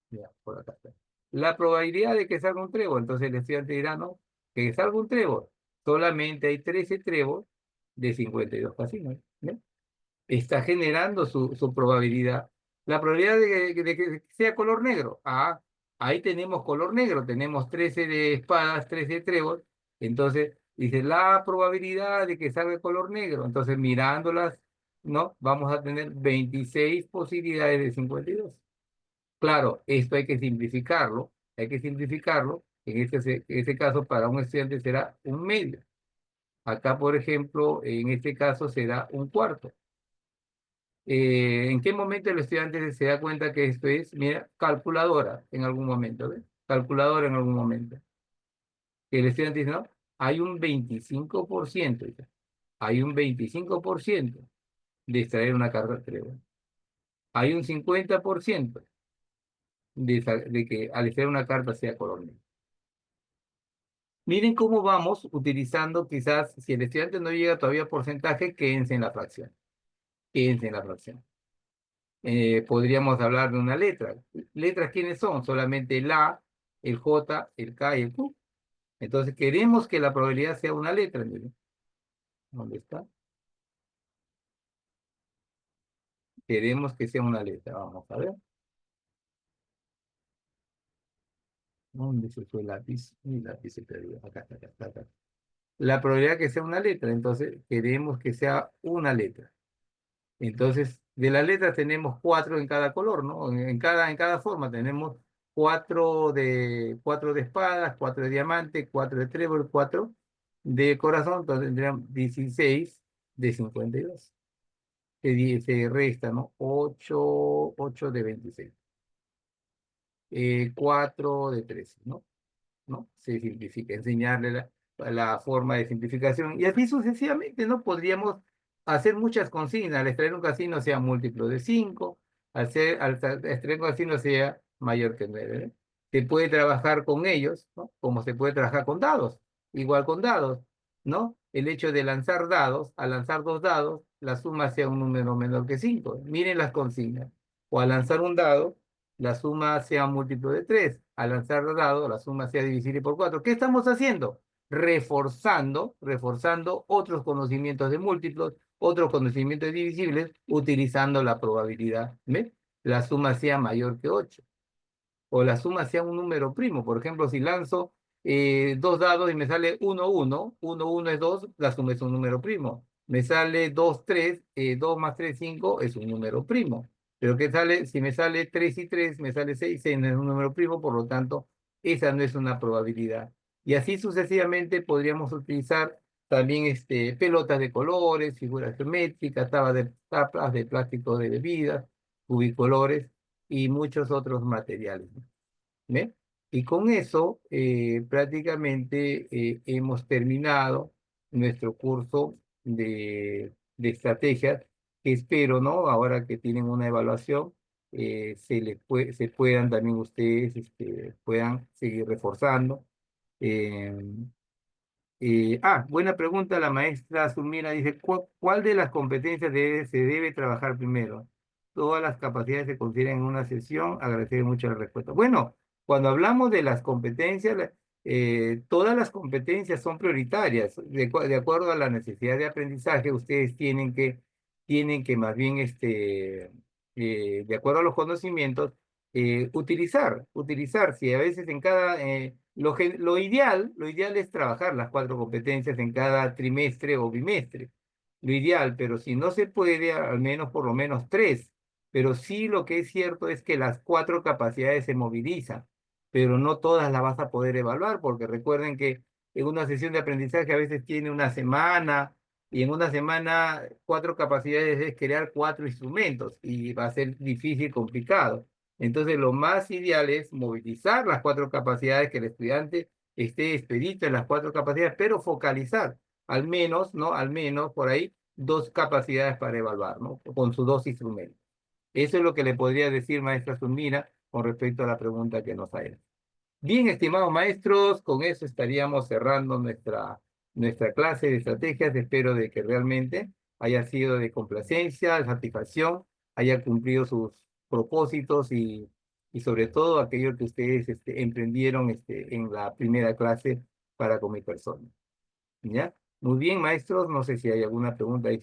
Ya, por acá está. La probabilidad de que salga un trébol. Entonces el estudiante dirá, no, que salga un trébol. Solamente hay 13 trébol de 52 casinos, ¿no? Está generando su probabilidad. La probabilidad de que sea color negro. Ah, ahí tenemos color negro, tenemos 13 de espadas, 13 de trébol. Entonces, dice la probabilidad de que salga color negro. Entonces, mirándolas, ¿no? Vamos a tener 26 posibilidades de 52. Claro, esto hay que simplificarlo. Hay que simplificarlo. En este caso, para un estudiante será un medio. Acá, por ejemplo, en este caso será un cuarto. ¿En qué momento el estudiante se da cuenta que esto es, mira, calculadora en algún momento, ¿ves? Calculadora en algún momento. El estudiante dice, no, hay un 25%, dice, hay un 25% de extraer una carga de trébol. Hay un 50% de que al extraer una carta sea color negro. Miren cómo vamos utilizando, quizás, si el estudiante no llega todavía a porcentaje, quédense en la fracción. Quédense en la fracción. Podríamos hablar de una letra. ¿Letras quiénes son? Solamente la, el J, el K y el Q. Entonces queremos que la probabilidad sea una letra, miren. ¿Dónde está? Queremos que sea una letra. Vamos a ver. ¿Dónde se fue el lápiz? Mi lápiz se perdió. Acá está, acá está, acá. La probabilidad que sea una letra, entonces queremos que sea una letra. Entonces, de las letras tenemos cuatro en cada color, ¿no? En cada forma tenemos cuatro de espadas, cuatro de diamante, cuatro de trébol, cuatro de corazón, entonces tendríamos 16 de 52. Se resta, ¿no? 8 de 26. 4 de 13, ¿no? ¿No? Se simplifica, enseñarle la forma de simplificación. Y así sucesivamente, ¿no? Podríamos hacer muchas consignas. Al extraer un casino sea múltiplo de 5, al extraer un casino sea mayor que 9, ¿eh? Se puede trabajar con ellos, ¿no? Como se puede trabajar con dados, igual con dados, ¿no? El hecho de lanzar dados, al lanzar dos dados, la suma sea un número menor que 5. Miren las consignas. O al lanzar un dado, la suma sea un múltiplo de 3. Al lanzar dado, la suma sea divisible por 4. ¿Qué estamos haciendo? Reforzando otros conocimientos de múltiplos, otros conocimientos divisibles, utilizando la probabilidad. ¿Ves? La suma sea mayor que 8 o la suma sea un número primo. Por ejemplo, si lanzo dos dados y me sale 1, 1, 1, 1 es 2, la suma es un número primo. Me sale 2, 3, 2 más 3, 5 es un número primo. Pero ¿qué sale? Si me sale 3 y 3, me sale 6, 6 no es un número primo, por lo tanto, esa no es una probabilidad. Y así sucesivamente podríamos utilizar también pelotas de colores, figuras geométricas, tapas de plástico de bebidas, cubicolores y muchos otros materiales. ¿Ve? Y con eso prácticamente hemos terminado nuestro curso de estrategias que espero, ¿no? Ahora que tienen una evaluación, se puedan también ustedes, puedan seguir reforzando. Eh, Buena pregunta. La maestra Zulmira dice, ¿cuál de las competencias se debe trabajar primero? Todas las capacidades se consideran en una sesión. Agradecer mucho la respuesta. Bueno, cuando hablamos de las competencias, todas las competencias son prioritarias. De acuerdo a la necesidad de aprendizaje, ustedes tienen que más bien, de acuerdo a los conocimientos, utilizar, si a veces en cada, lo ideal es trabajar las cuatro competencias en cada trimestre o bimestre, lo ideal, pero si no se puede, al menos por lo menos tres, pero sí lo que es cierto es que las cuatro capacidades se movilizan, pero no todas las vas a poder evaluar, porque recuerden que en una sesión de aprendizaje a veces tiene una semana, y en una semana cuatro capacidades es crear cuatro instrumentos, y va a ser difícil, complicado. Entonces, lo más ideal es movilizar las cuatro capacidades, que el estudiante esté expedito en las cuatro capacidades, pero focalizar al menos, ¿no? Al menos por ahí dos capacidades para evaluar, ¿no? Con sus dos instrumentos. Eso es lo que le podría decir, maestra Zulmira, con respecto a la pregunta que nos ha hecho. Bien, estimados maestros, con eso estaríamos cerrando nuestra clase de estrategias. Espero de que realmente haya sido de complacencia, satisfacción, haya cumplido sus propósitos y sobre todo aquello que ustedes emprendieron en la primera clase para con mi persona. ¿Ya? Muy bien, maestros, no sé si hay alguna pregunta ahí.